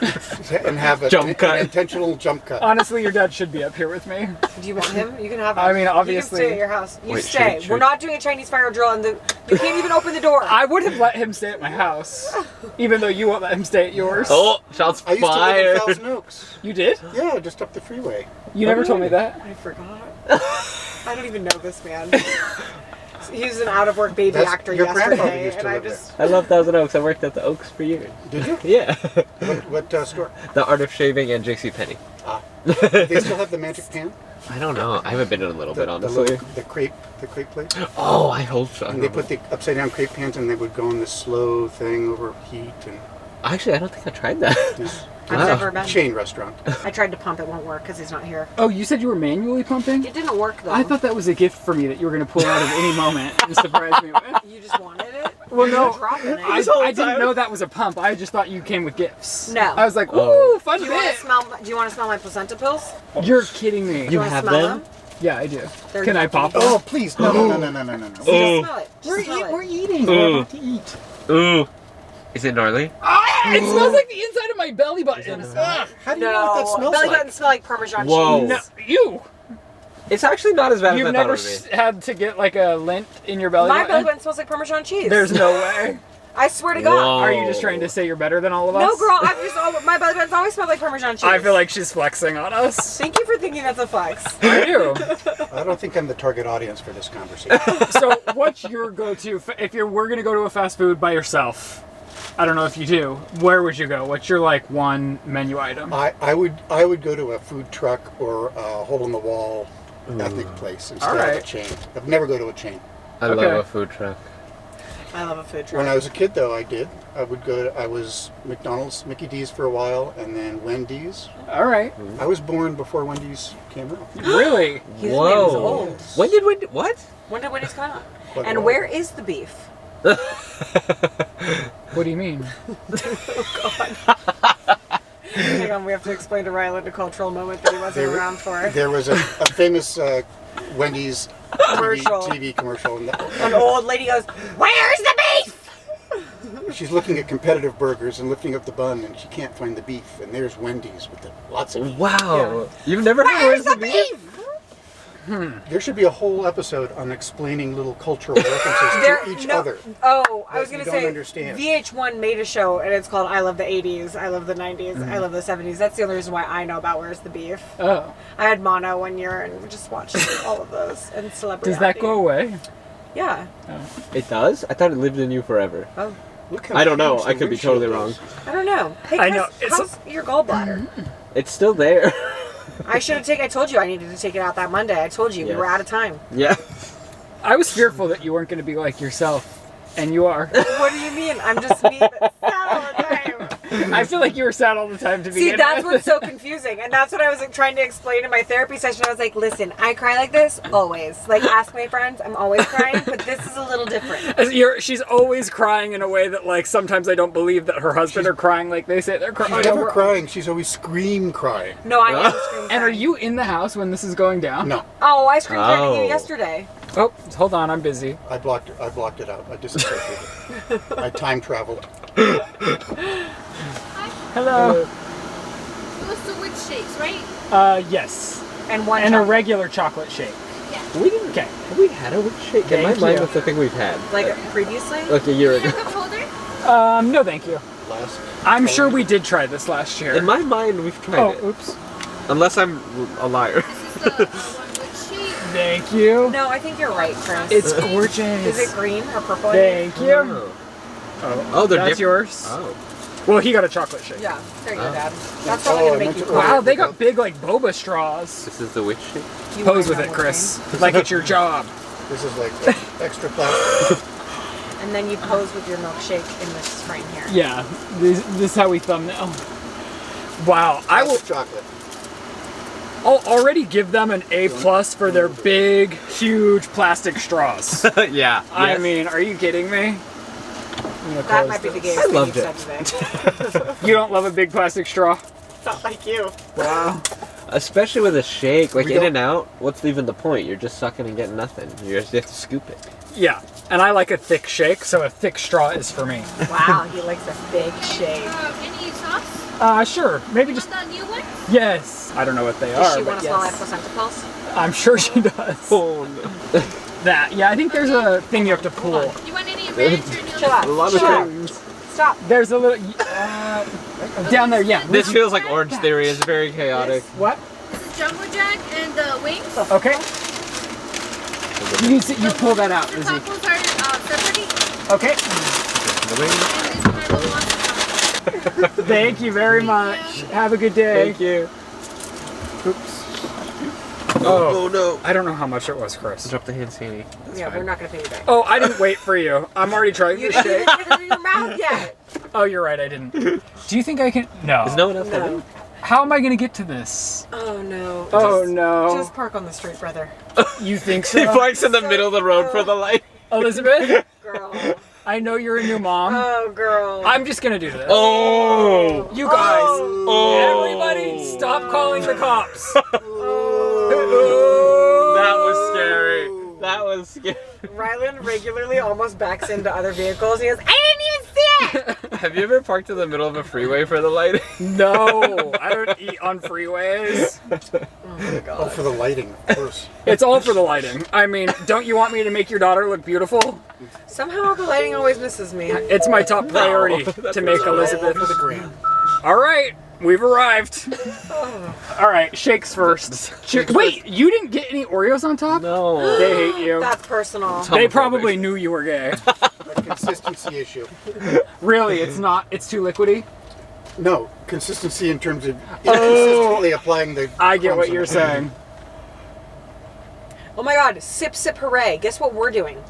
F: and have
E: Jump cut.
F: an intentional jump cut.
B: Honestly, your dad should be up here with me.
A: Do you want him? You can have him.
B: I mean, obviously-
A: You can stay at your house. You
E: Wait,
A: stay.
E: should-
A: We're not doing a Chinese fire drill, and you can't even open the door.
B: I would have let him stay at my house, even though you won't let him stay at yours.
E: Oh, shots
F: I used to live
E: fired.
F: in Thousand Oaks.
B: You did?
F: Yeah, just up the freeway.
B: You never told me that.
A: I forgot. I don't even know this man. He was an out-of-work baby actor
F: Your grandfather
A: yesterday,
F: used to
A: and I
F: live
A: just...
E: I love Thousand Oaks. I worked at the Oaks for years.
F: Did you?
E: Yeah.
F: What store?
E: The Art of Shaving and JCPenney.
F: They still have the magic pan?
E: I don't know. I haven't been in a little bit,
F: The
E: honestly.
F: crepe plate?
E: Oh, I hope so.
F: And they put the upside down crepe pans and they would go in this slow thing over heat and
E: Actually, I don't think I tried that.
A: I've
E: Wow.
A: never been.
F: chain restaurant.
A: I tried to pump. It won't work because he's not here.
B: Oh, you said you were manually pumping?
A: It didn't work, though.
B: I thought that was a gift for me that you were going to pull out at any moment and surprise me with.
A: You just wanted it?
B: Well, no,
A: Dropping it.
B: I didn't know that was a pump. I just thought you came with gifts.
A: No.
B: I was like,
E: Oh.
B: ooh, fun
A: Do you want
B: bit.
A: to smell? Do you want to smell my placenta pills?
B: You're kidding me.
E: You
A: wanna
E: have
A: smell
E: them?
B: Yeah, I do.
A: They're
B: Can I pop them?
F: Oh, please. No.
E: Oh.
A: Just smell it. Just smell it.
B: eating.
E: We're
B: We're
E: about
B: about to eat.
E: Ooh. Is it gnarly?
B: Ah, it smells like the inside of my belly button.
F: How do you know what that
A: No,
F: smells
A: belly
F: like?
A: buttons smell like Parmesan
E: Whoa.
A: cheese.
B: No, you.
E: It's actually not as bad as
B: You've
E: I
B: never
E: thought it would
B: had to get like a lint in your belly
A: My belly
B: button?
A: button smells like Parmesan cheese.
B: There's no way.
A: I swear to God.
E: Whoa.
B: Are you just trying to say you're better than all of us?
A: No, girl. My belly buttons always smell like Parmesan cheese.
B: I feel like she's flexing on us.
A: Thank you for thinking that's a flex.
B: I do.
F: I don't think I'm the target audience for this conversation.
B: So, what's your go-to if we're gonna go to a fast food by yourself? I don't know if you do. Where would you go? What's your like one menu item?
F: I would go to a food truck or a hole in the wall ethnic place instead of a
B: Alright.
F: chain. I'd never go to a chain.
E: I
B: Okay.
E: love a food truck.
A: I love a food truck.
F: When I was a kid, though, I was McDonald's, Mickey D's for a while, and then Wendy's.
B: All right.
F: I was born before Wendy's came out.
B: Really?
A: His
E: Whoa.
A: name is old.
E: When did we? What?
A: When did Wendy's come out?
F: Quite a
A: And
F: while
A: where
F: ago.
A: is the beef?
B: What do you mean?
A: Hang on, we have to explain to Ryland a cultural moment that he wasn't around for.
F: There was a famous Wendy's
A: Commercial.
F: TV commercial. And
A: An old lady goes, "Where's the beef?"
F: she's looking at competitive burgers and lifting up the bun, and she can't find the beef. And there's Wendy's with lots of beef.
E: Wow. You've never heard
A: Where's
E: of
A: the beef?
F: There should be a whole episode on explaining little cultural references to each other.
A: Oh, I was
F: that
A: going
F: you
A: to
F: don't
A: say,
F: understand.
A: VH1 made a show, and it's called I Love the 80s, I Love the 90s, I Love the 70s. That's the only reason why I know about Where's the Beef.
B: Oh.
A: I had mono one year, and we just watched all of those. And celebrity.
B: Does that go away?
A: Yeah.
E: It does? I thought it lived in you forever.
A: Oh,
F: What kind
E: I
F: of
E: don't know.
F: huge
E: I could be
F: windshield
E: totally
F: is?
E: wrong.
A: I don't know. Hey,
B: I
A: Chris,
B: know, it's-
A: how's your gallbladder?
E: It's still there.
A: I should have taken. I told you I needed to take it out that Monday. I told you we
E: Yes.
A: were out of time.
E: Yeah.
B: I was fearful that you weren't going to be like yourself, and you are.
A: What do you mean? I'm just me that's sad all the time.
B: I feel like you were sad all the time to
A: See,
B: begin
A: that's
B: with.
A: what's so confusing, and that's what I was like, trying to explain in my therapy session. I was like, "Listen, I cry like this always. Like, ask my friends, I'm always crying, but this is a little different."
B: She's always crying in a way that, like, sometimes I don't believe that her husband are crying like they say they're crying.
F: She's never crying. She's always scream crying.
A: No, I am scream
B: And are
A: crying.
B: you in the house when this is going down?
F: No,
A: Oh, I screamed crying at
E: Oh.
A: you yesterday.
B: Oh, hold on, I'm busy.
F: I blocked it out. I disassociated it. I time traveled.
B: Hello.
G: Those are which shakes, right?
B: Yes.
A: And one
B: And a
A: chocolate.
B: regular chocolate shake.
E: We didn't.
B: Okay.
E: Have we had a witch shake? In my
B: Thank
E: mind,
B: you.
E: that's the thing we've had.
A: Like previously?
E: Like a year
G: Your
E: ago.
G: cup holder?
B: No, thank you.
F: Last.
B: I'm sure we did try this last year.
E: In my mind, we've tried
B: Oh,
E: it.
B: oops.
E: Unless I'm a liar.
G: This is the one which shake.
B: Thank you.
A: No, I think you're right, Chris.
B: It's gorgeous.
A: Is it green or purple?
B: Thank you.
E: Oh,
B: Oh,
E: they're
B: that's
E: diff-
B: yours.
E: Oh.
B: Well, he got a chocolate shake.
A: Yeah, there you go,
E: Oh.
A: Dad. That's probably
F: Oh,
A: gonna
F: I
A: make
F: meant
A: you
F: to-
A: cry.
B: Wow, they got big like boba straws.
E: This is the witch shake?
A: You
B: Pose
A: wear
B: with
A: that
B: it, Chris. Like it's your job.
F: This is like extra plastic.
A: And then you pose with your milkshake in this frame here.
B: Yeah, this is how we thumbnail. Wow, I'll
F: chocolate.
B: already give them an A+ for their big, huge plastic straws.
E: Yeah.
B: I
E: yes.
B: mean, are you kidding me? I'm gonna
A: That
B: close
A: might be the
B: this.
A: gayest
E: I
A: thing
E: loved
A: you've
E: it.
A: said today.
B: You don't love a big plastic straw?
A: Not like you.
B: Wow.
E: Especially with a shake, like
F: We
E: in
F: don't-
E: and out. What's even the point? You're just sucking and getting nothing. You just have to scoop it.
B: Yeah, and I like a thick shake, so a thick straw is for me.
A: Wow, he likes a big shake.
G: Any sauce?
B: Sure. Maybe just.
G: The new one?
B: Yes. I don't know what they
A: Does
B: are.
A: she
B: but
A: want a small
B: yes.
A: placenta pulse?
B: I'm sure she does.
E: Oh no.
B: That. Yeah, I think there's a thing you have to pull.
G: You want any ranch or new?
A: Chill out.
E: A lot of
A: Chill out.
E: things.
A: Stop.
B: There's a little. Down there, yeah.
E: This feels like Orange Theory is very chaotic.
B: What?
G: This is Jumbo Jack and the wings.
B: Okay. You pull that out,
G: The
B: Lizzie.
G: tacos are separately.
B: Okay.
E: The wings.
G: And this one are the ones.
B: Thank you very much. Have a good day.
E: Thank you.
B: Oops.
E: Oh no.
B: I don't know how much it was, Chris.
E: Drop the hand, Sandy.
A: Yeah, we're not gonna pay you back.
B: Oh, I didn't wait for you. I'm already trying
A: You
B: to
A: didn't
B: shake.
A: get it in your mouth yet.
B: Oh, you're right. I didn't. Do you think I can? No.
E: Is no one else
A: No.
E: having?
B: How am I gonna get to this?
A: Oh no.
B: Oh
A: Just-
B: no.
A: Just park on the street, brother.
B: You think
E: He
B: so,
E: parks in the middle of the road for the light.
B: Elizabeth?
A: Girl.
B: I know you're a new mom.
A: Oh, girl.
B: I'm just gonna do this.
E: Oh.
B: You guys,
E: Oh.
B: everybody, stop calling the cops.
E: That was scary. That was scary.
A: Ryland regularly almost backs into other vehicles. He goes, I didn't even see it.
E: Have you ever parked in the middle of a freeway for the light?
B: No, I don't eat on freeways.
F: Oh, for the lighting, of course.
B: It's all for the lighting. I mean, don't you want me to make your daughter look beautiful?
A: Somehow the lighting always misses me.
B: It's my top priority to make Elizabeth.
F: For the gram.
B: All right, we've arrived. All right, shakes first. Wait, you didn't get any Oreos on top?
E: No.
B: They hate you.
A: That's personal.
B: They probably knew you were gay.
F: A consistency issue.
B: Really, it's not. It's too liquidy.
F: No, consistency in terms of inconsistently applying the.
B: I get what
F: crumbs
B: you're
F: on it.
B: saying.
A: Oh my god, sip, sip, hooray. Guess what we're doing?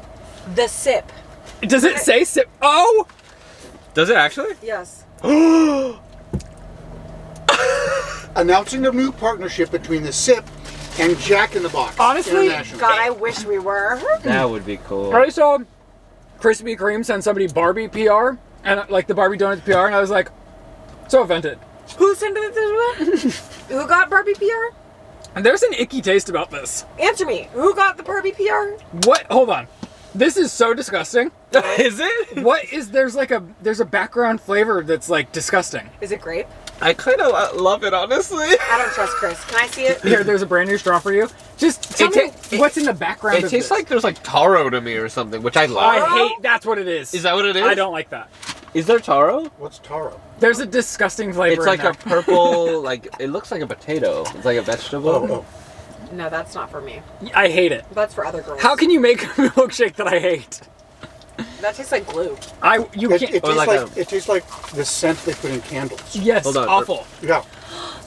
A: The sip.
B: Does it say sip? Oh!
E: Does it actually?
A: Yes.
F: Announcing a new partnership between the SIP and Jack in the Box.
B: Honestly,
F: International.
A: God, I wish we were.
E: That would be cool.
B: I saw Krispy Kreme send somebody Barbie PR, and like the Barbie Donuts PR, and I was like, so offended.
A: Who sent it this one? Who got Barbie PR?
B: And there's an icky taste about this.
A: Answer me. Who got the Barbie PR?
B: What? Hold on. This is so disgusting.
E: Is it?
B: What is there's a background flavor that's like disgusting.
A: Is it grape?
E: I kind of love it, honestly.
A: I don't trust Chris. Can I see it?
B: Here, there's a brand new straw for you. Just tell me what's in the background
E: It
B: of
E: tastes
B: this.
E: like there's like taro to me or something, which I love.
B: I hate. That's what it is.
E: Is that what it is?
B: I don't like that.
E: Is there taro?
F: What's taro?
B: There's a disgusting flavor.
E: It's like
B: in
E: a
B: there.
E: purple, like it looks like a potato. It's like a vegetable.
F: Oh.
A: No, that's not for me.
B: I hate it.
A: That's for other girls.
B: How can you make a milkshake that I hate?
A: That tastes like glue.
B: You
F: It,
B: can't.
F: it,
E: Or
F: tastes
E: like
F: like, it tastes like the scent they put in candles.
B: Yes,
E: Hold on.
B: awful.
F: Yeah.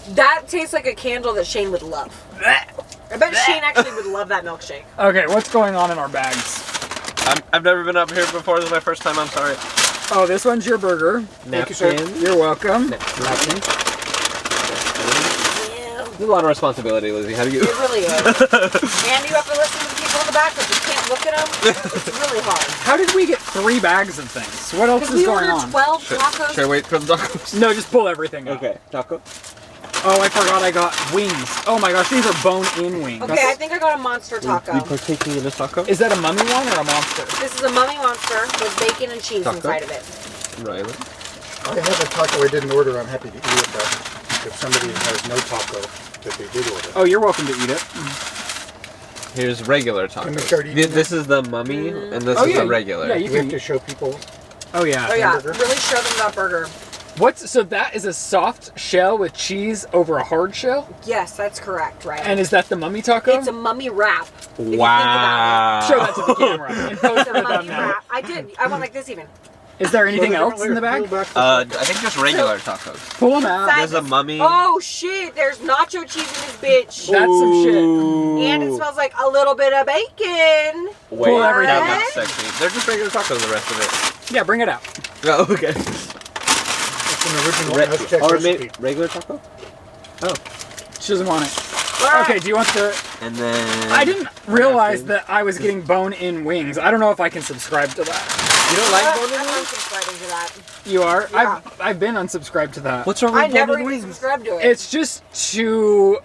A: That tastes like a candle that Shane would love. I bet Shane actually would love that milkshake.
B: Okay, what's going on in our bags?
E: I've never been up here before. This is my first time. I'm sorry.
B: Oh, this one's your burger.
F: Thank you, sir.
E: Napkins.
B: You're welcome.
E: Napkins. There's a lot of responsibility, Lizzie. How do you?
A: It really is. And you have to listen to the people in the back because you can't look at them. It's really hard.
B: How did we get 3 bags of things? What else
A: Because
B: is
A: we
B: going
A: ordered
B: on?
A: 12
E: Should
A: tacos.
E: I wait for the tacos?
B: No, just pull everything out.
E: Okay, taco.
B: Oh, I forgot I got wings. Oh my gosh, these are bone-in wings.
A: Okay, I think I got a monster taco.
E: You partaking in this taco?
B: Is that a mummy one or a monster?
A: This is a mummy monster with bacon and cheese
E: Taco?
A: inside of it.
E: Ryland.
F: I have a taco I didn't order. I'm happy to eat it, but if somebody has no taco that they did order.
B: Oh, you're welcome to eat it.
E: Here's regular
F: Can we start
E: tacos.
F: eating
E: This is the mummy, and this
B: Oh,
E: is
B: yeah,
E: the regular.
B: yeah, you
F: Do we have
B: can
F: to
B: eat.
F: show people?
B: Oh yeah.
A: Oh yeah,
F: Hamburger?
A: really show them that burger.
B: So that is a soft shell with cheese over a hard shell?
A: Yes, that's correct, right?
B: And is that the mummy taco?
A: It's a mummy wrap. if you think
E: Wow.
B: Show that to the camera. And post
A: It's
B: it
A: a
B: on
A: mummy
B: now.
A: wrap. I did. I went like this even.
B: Is there anything else in the bag?
E: I think just regular tacos.
B: Pull them out.
A: Inside
E: There's a
A: this-
E: mummy.
A: Oh shit! There's nacho cheese in this bitch.
B: That's some shit.
A: And it smells like a little bit of bacon.
E: Wait,
B: Pull everything
E: that
A: out.
E: looks sexy. They're just regular tacos, the rest of it.
B: Yeah, bring it out.
E: Oh, okay.
F: It's an original Aztec
E: or
F: recipe.
E: regular taco?
B: She doesn't want it.
A: Alright.
B: Okay, do you want the...
E: And then...
B: I didn't realize that I was getting bone-in wings. I don't know if I can subscribe to that.
E: You don't like
A: I'm
E: bone-in wings?
A: unsubscribing to that.
B: You are?
A: Yeah.
B: I've been unsubscribed to that.
E: What's wrong
A: I
E: with
A: never
E: bone-in
A: even
E: wings?
A: subscribed to it.
B: It's just too...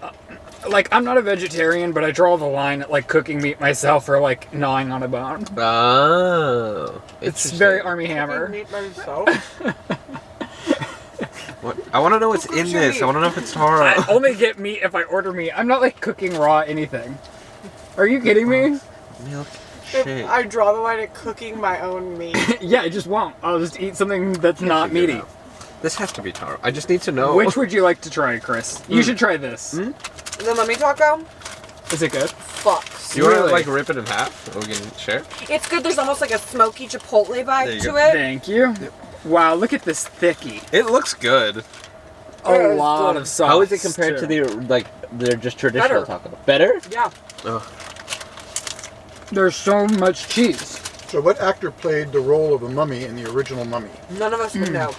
B: Like, I'm not a vegetarian, but I draw the line at, like, cooking meat myself or, like, gnawing on a bone.
E: Oh.
B: It's very Army Hammer.
A: Meat by itself.
E: What? I want to know what's in this. I want to know if it's taro.
B: I only get meat if I order meat. I'm not like cooking raw anything. Are you kidding me?
E: Milk shake.
A: I draw the line at cooking my own meat.
B: Yeah, I just won't. I'll just eat something that's not
E: Figure it
B: meaty.
E: out. This has to be taro. I just need to know.
B: Which would you like to try, Chris? You should try this.
A: The mummy taco?
B: Is it good?
A: Fucks.
E: You want to
B: Really?
E: like rip it in half? So we can share?
A: It's good. There's almost like a smoky chipotle
E: There
A: vibe
E: you
A: to
E: go.
A: it.
B: Thank you. Wow, look at this thickie.
E: It looks good.
B: A
A: It is
B: lot
A: good.
B: of sauce.
E: How is it compared to
B: too.
E: the just traditional
A: Better.
E: taco? Better?
A: Yeah.
E: Oh.
B: There's so much cheese.
F: So what actor played the role of a mummy in the original Mummy?
A: None of us would know.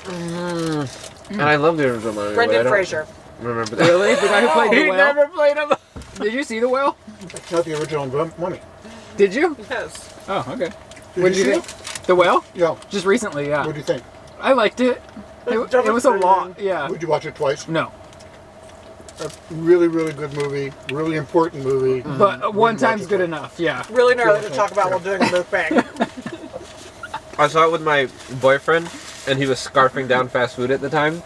E: And I love the original movie. but I
A: Brendan
E: don't
A: Fraser.
E: Remember that?
B: Really? The guy who played the
E: He
B: whale?
E: never played him.
B: Did you see the whale?
F: It's not the original Mummy.
B: Did you?
A: Yes.
B: Oh, okay.
F: Did
B: What did you
F: see
B: think? The whale?
F: it? Yeah.
B: Just recently, yeah.
F: What do you think?
B: I liked it. It was a lot. Yeah.
F: Would you watch it twice?
B: No.
F: A really, really good movie. Really important movie.
B: But one
F: Wouldn't watch
B: time's
F: it
B: good
F: twice.
B: enough, yeah.
A: Really gnarly to talk about while doing a mukbang.
E: I saw it with my boyfriend, and he was scarfing down fast food at the time.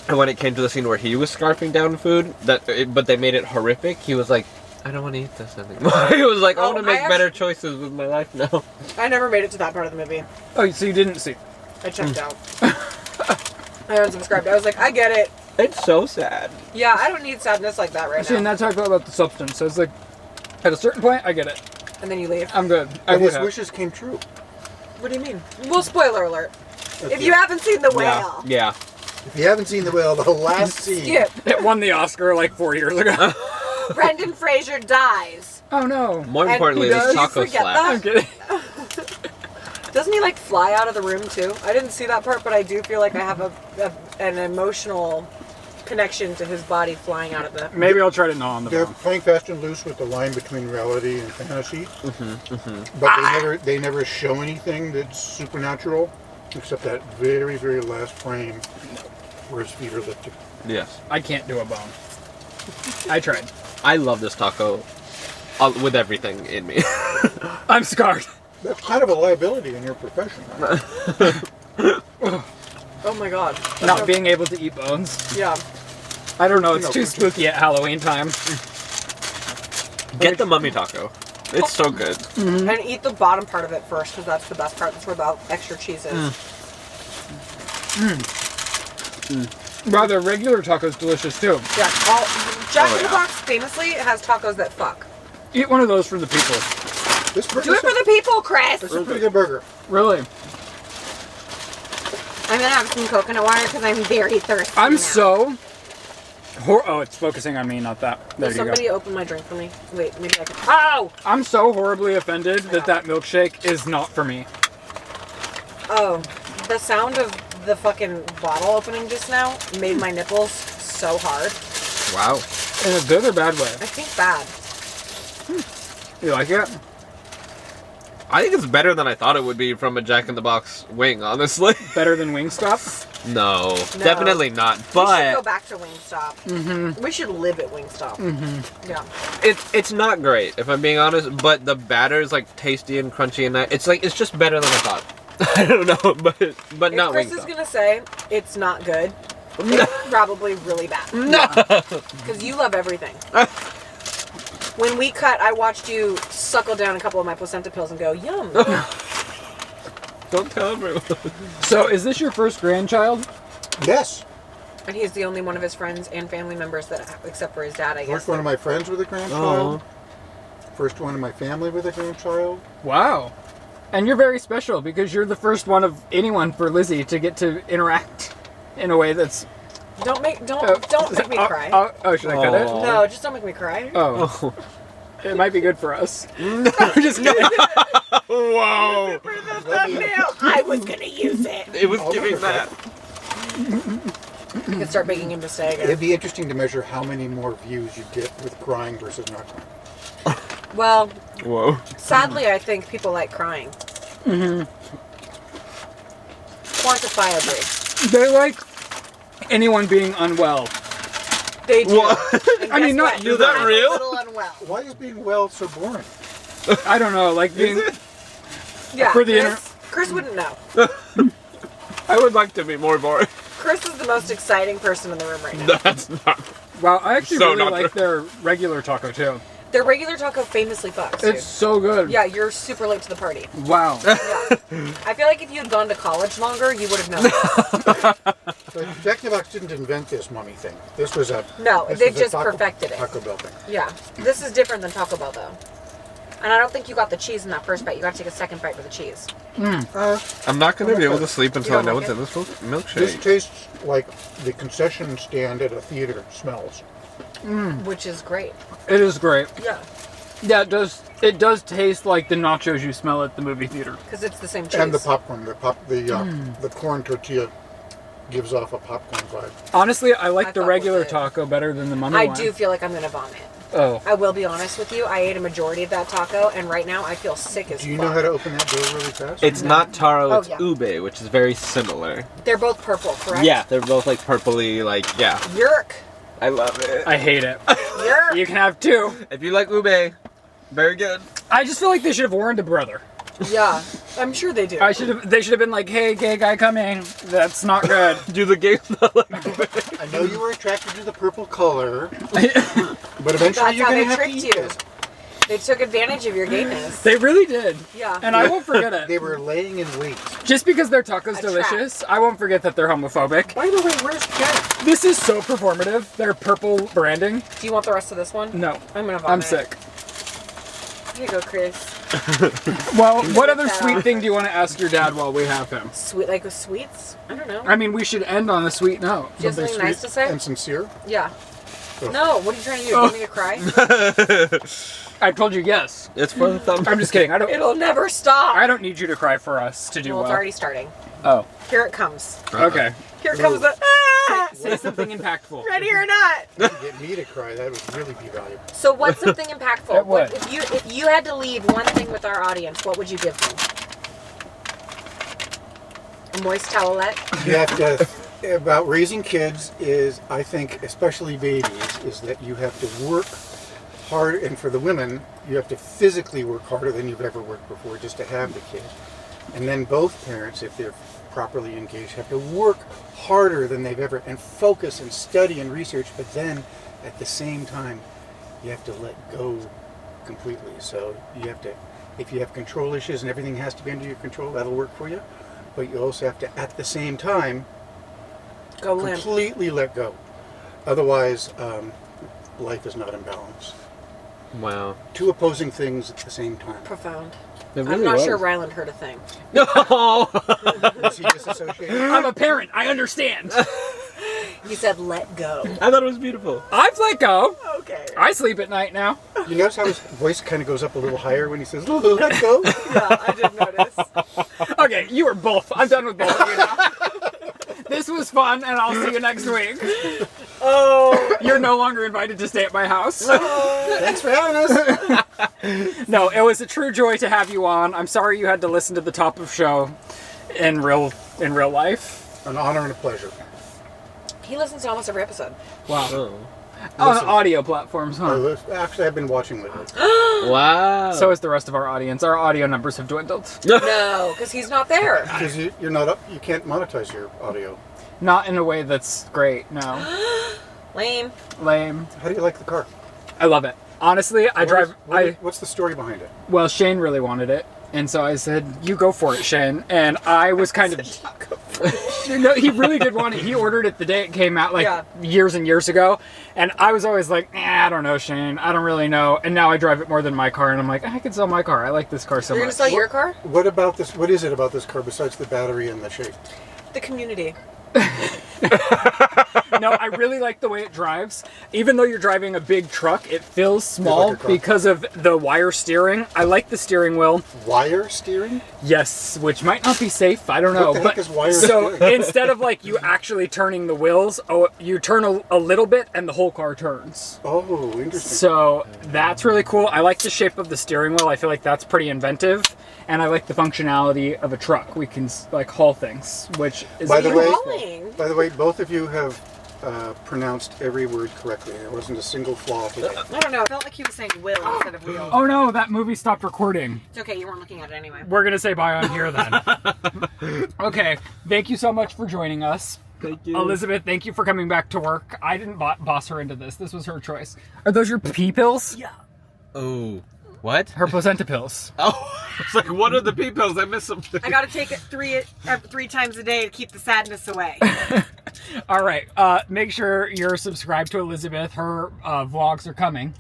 E: And when it came to the scene where he was scarfing down food, but they made it horrific, he was like, I don't want to eat this anymore. He was like, I
A: Oh,
E: want to make
A: I
E: better choices with my life now.
A: I never made it to that part of the movie.
B: Oh, so you didn't see?
A: I checked out. I unsubscribed. I was like, I get it.
E: It's so sad.
A: Yeah, I don't need sadness like that right
B: See, and
A: now.
B: that's how I feel about the substance. So it's like, at a certain point, I get it.
A: And then you leave.
B: I'm good. I
F: And
B: would
F: his
B: have.
F: wishes came true.
A: What do you mean? Well, spoiler alert.
F: That's
A: If
F: it.
A: you haven't seen The Whale,
E: Yeah.
F: If you haven't seen The Whale, the last scene.
A: skip.
B: It won the Oscar like 4 years ago.
A: Brendan Fraser dies.
B: Oh no.
E: More
A: And
E: importantly,
A: he
E: this
A: does
E: taco
A: forget
E: slap.
A: that?
B: I'm kidding.
A: Doesn't he like fly out of the room too? I didn't see that part, but I do feel like I have an emotional connection to his body flying out of the.
B: Maybe I'll try to gnaw on the
F: They're
B: bone.
F: playing fast and loose with the line between reality and fantasy. But they never show anything that's supernatural, except that very, very last frame where his feet are lifted.
E: Yes.
B: I can't do a bone. I tried.
E: I love this taco with everything in me.
B: I'm scarred.
F: That's kind of a liability in your profession. Right?
A: Oh my god.
B: Not being able to eat bones.
A: Yeah.
B: I don't know. It's
F: No,
B: too
F: it's-
B: spooky at Halloween time.
E: Get the mummy taco. It's so good.
A: And eat the bottom part of it first, because that's the best part. That's where the extra cheese is.
B: Wow, the regular taco's delicious too.
A: Yeah. Jack in the Box famously has tacos that fuck.
B: Eat one of those for the people.
F: This
A: Do it for the people, Chris.
F: It's a pretty good burger.
B: Really.
A: I'm gonna have some coconut water because I'm very thirsty.
B: I'm
A: now.
B: so. Oh, it's focusing on me, not that. There
A: Will
B: you
A: somebody
B: go.
A: open my drink for me? Wait, maybe I can. Oh!
B: I'm so horribly offended that milkshake is not for me.
A: Oh, the sound of the fucking bottle opening just now made my nipples so hard.
E: Wow.
B: In a good or bad way.
A: I think bad.
B: You like it?
E: I think it's better than I thought it would be from a Jack in the Box wing, honestly.
B: Better than Wingstop?
E: No,
A: No.
E: definitely not.
A: We should go
E: But
A: back to Wingstop. Mm-hmm. We should live at Wingstop. Mm-hmm. Yeah.
E: it's not great, if I'm being honest. But the batter is like tasty and crunchy, and it's just better than I thought. I don't know, but not
A: If Chris is
E: Wingstop.
A: gonna say it's not good, it's probably really bad.
E: No.
A: Because you love everything. When we cut, I watched you suckle down a couple of my placenta pills and go, yum.
E: Don't tell everyone.
B: So, is this your first grandchild?
F: Yes.
A: And he's the only one of his friends and family members that, except for his dad, I guess.
F: First one of my friends with a grandchild. First one in my family with a grandchild.
B: Wow. And you're very special because you're the first one of anyone for Lizzie to get to interact in a way that's.
A: Don't make me cry.
B: Oh, should I cut it?
E: Aw.
A: No, just don't make me cry.
B: Oh. It might be good for us. I'm just kidding.
E: Whoa!
A: For the thumbnail, I was gonna use it.
E: It was giving that.
A: You can start begging him to stay again.
F: It'd be interesting to measure how many more views you get with crying versus not crying.
A: Well,
E: Whoa.
A: sadly, I think people like crying. Mm-hmm. Quantifiably.
B: They like anyone being unwell.
A: They do.
E: What?
A: And
B: I mean,
A: guess
B: not
A: what?
B: you,
E: Is that
A: I'm
E: real?
A: a little unwell.
F: Why is being well so boring?
B: I don't know, like being.
A: Yeah,
B: For the
A: Chris wouldn't know.
E: I would like to be more boring.
A: Chris is the most exciting person in the room right now.
E: That's not.
B: Wow, I actually
E: So
B: really
E: not
B: like their regular taco too.
A: Their regular taco famously fucks, dude.
B: It's so good.
A: Yeah, you're super late to the party.
B: Wow.
A: Yeah. I feel like if you had gone to college longer, you would have known this.
F: So Jack in the Box didn't invent this mummy thing. This was a
A: No,
F: this
A: they
F: was a
A: just
F: Taco-
A: perfected it.
F: Taco Bell thing.
A: Yeah. This is different than Taco Bell, though. And I don't think you got the cheese in that first bite. You got to take a second bite with the cheese.
E: I'm not gonna be able to sleep until I
A: don't
E: know
A: like
E: what's in this milkshake.
F: This tastes like the concession stand at a theater smells.
A: Which is great.
B: It is great.
A: Yeah.
B: Yeah, it does. It does taste like the nachos you smell at the movie theater.
A: Because it's the same cheese.
F: And the popcorn. The corn tortilla gives off a popcorn vibe.
B: Honestly, I like
A: I
B: the
A: fuck
B: regular
A: with it.
B: taco better than the mummy
A: I
B: one.
A: do feel like I'm going to vomit.
B: Oh.
A: I will be honest with you. I ate a majority of that taco, and right now I feel sick as
F: Do you
A: fuck.
F: know how to open that door really fast?
E: It's not taro,
A: Oh,
E: it's
A: yeah.
E: ube, which is very similar.
A: They're both purple, correct?
E: Yeah, they're both like purpley, yeah.
A: Yerk.
E: I love it.
B: I hate it.
A: Yerk.
B: You can have two.
E: If you like ube, very good.
B: I just feel like they should have warned a brother.
A: Yeah. I'm sure they do.
B: They should have been like, hey, gay guy coming. That's not good.
E: Do the game not like ube?
F: I know you were attracted to the purple color, but eventually
A: That's
F: you're
A: how
F: going
A: they
F: to have to
A: tricked
F: eat
A: you.
F: this.
A: They took advantage of your gayness.
B: They really did.
A: Yeah.
B: And I won't forget it.
F: They were laying in wait.
B: Just because their taco's
A: A
B: delicious, I won't forget that they're homophobic.
F: By the way, where's Jack?
B: This is so performative. Their purple branding.
A: Do you want the rest of this one?
B: No.
A: I'm going to vomit.
B: I'm sick.
A: Here you go, Chris.
B: Well, what
A: Get
B: other
A: that
B: sweet
A: off.
B: thing do you want to ask your dad while we have him?
A: Sweet, like with sweets? I don't know.
B: I mean, we should end on a sweet note.
A: Do you have something nice to say?
F: And sincere?
A: Yeah.
F: Oh.
A: No, what are you trying to do? Get me to cry?
B: I told you yes.
E: It's for the thumb.
B: I'm just kidding.
A: It'll never stop.
B: I don't need you to cry for us to do
A: Well,
B: well.
A: it's already starting.
B: Oh.
A: Here it comes.
B: Okay.
A: Here comes the.
B: Say something impactful.
A: Ready or not?
F: Get me to cry, that would really be valuable.
A: So what's something impactful?
B: It would.
A: If you had to leave one thing with our audience, what would you give them? A moist towelette?
F: You have to, about raising kids is, I think, especially babies, is that you have to work hard, and for the women, you have to physically work harder than you've ever worked before just to have the kid. And then both parents, if they're properly engaged, have to work harder than they've ever, and focus and study and research, but then at the same time, you have to let go completely. So you have to, if you have control issues and everything has to be under your control, that'll work for you. But you also have to, at the same time,
A: Go limp.
F: completely let go. Otherwise, life is not in balance.
E: Wow.
F: Two opposing things at the same time.
A: Profound.
E: It
A: I'm
E: really
A: not
E: was.
A: sure Ryland heard a thing.
E: No.
F: Is he disassociated?
B: I'm a parent. I understand.
A: He said, "Let go."
E: I thought it was beautiful.
B: I've let go.
A: Okay.
B: I sleep at night now.
F: You notice how his voice kind of goes up a little higher when he says, let go?
A: Yeah, I did notice.
B: Okay, you were both. I'm done with both of you now. This was fun, and I'll see you next week.
A: Oh.
B: You're no longer invited to stay at my house.
F: Thanks for having us.
B: No, it was a true joy to have you on. I'm sorry you had to listen to the top of show in real life.
F: An honor and a pleasure.
A: He listens to almost every episode.
B: Wow.
E: Oh.
B: On
F: Listen.
B: audio platforms, huh?
F: Actually, I've been watching lately.
E: Wow.
B: So is the rest of our audience. Our audio numbers have dwindled.
A: No, because he's not there.
F: Because you're not up, you can't monetize your audio.
B: Not in a way that's great, no.
A: Lame.
B: Lame.
F: How do you like the car?
B: I love it. Honestly,
F: What's the story behind it?
B: well, Shane really wanted it. And so I said, you go for it, Shane. And I was kind of... No, he really did want it. He ordered it the day it came out, years and years ago. And I was always like, I don't know, Shane. I don't really know. And now I drive it more than my car. And I'm like, I can sell my car. I like this car so
A: You're
B: much.
A: gonna sell your car?
F: What about this? What is it about this car besides the battery and the shape?
A: The community.
B: No, I really like the way it drives. Even though you're driving a big truck, it feels small
F: like a car.
B: because of the wire steering. I like the steering wheel.
F: Wire steering?
B: Yes, which might not be safe. I don't know.
F: What the heck is wire
B: so
F: steering?
B: instead of like you actually turning the wheels, you turn a little bit and the whole car turns.
F: Oh, interesting.
B: So that's really cool. I like the shape of the steering wheel. I feel like that's pretty inventive. And I like the functionality of a truck. We can like haul things, which is
F: By the way,
A: Hauling.
F: both of you have pronounced every word correctly. There wasn't a single flaw today.
A: I don't know. It felt like he was saying will instead of wheel.
B: Oh no, that movie stopped recording.
A: It's okay. You weren't looking at it anyway.
B: We're gonna say bye on here then. Okay, thank you so much for joining us.
E: Thank you.
B: Elizabeth, thank you for coming back to work. I didn't boss her into this. This was her choice. Are those your pee pills?
A: Yeah.
E: Oh. What?
B: Her placenta pills.
E: Oh. It's like, what are the pee pills? I missed something.
A: I gotta take it three times a day to keep the sadness away.
B: All right. Make sure you're subscribed to Elizabeth. Her vlogs are coming.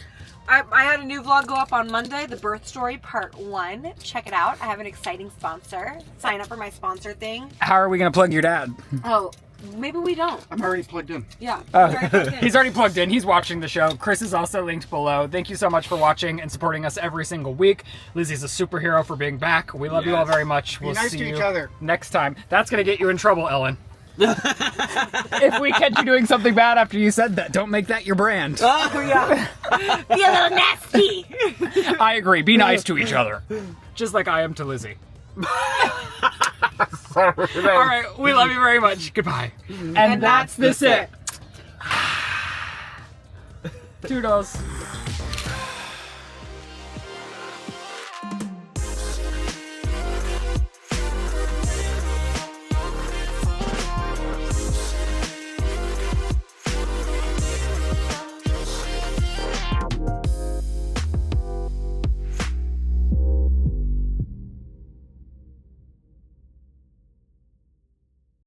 A: I had a new vlog go up on Monday, The Birth Story Part 1. Check it out. I have an exciting sponsor. Sign up for my sponsor thing.
B: How are we going to plug your dad?
A: Oh, maybe we don't.
F: I'm already plugged in.
A: Yeah.
B: He's already plugged in. He's watching the show. Chris is also linked below. Thank you so much for watching and supporting us every single week. Lizzie's a superhero for being back. We love you all very much. We'll
F: nice
B: see
F: to
B: you
F: each other.
B: next time. That's going to get you in trouble, Ellen. If we catch you doing something bad after you said that, don't make that your brand.
A: Oh, yeah. Be a little nasty.
B: I agree. Be nice to each other. Just like I am to Lizzie. All right. We love you very much. Goodbye. And that's this it. Toodles.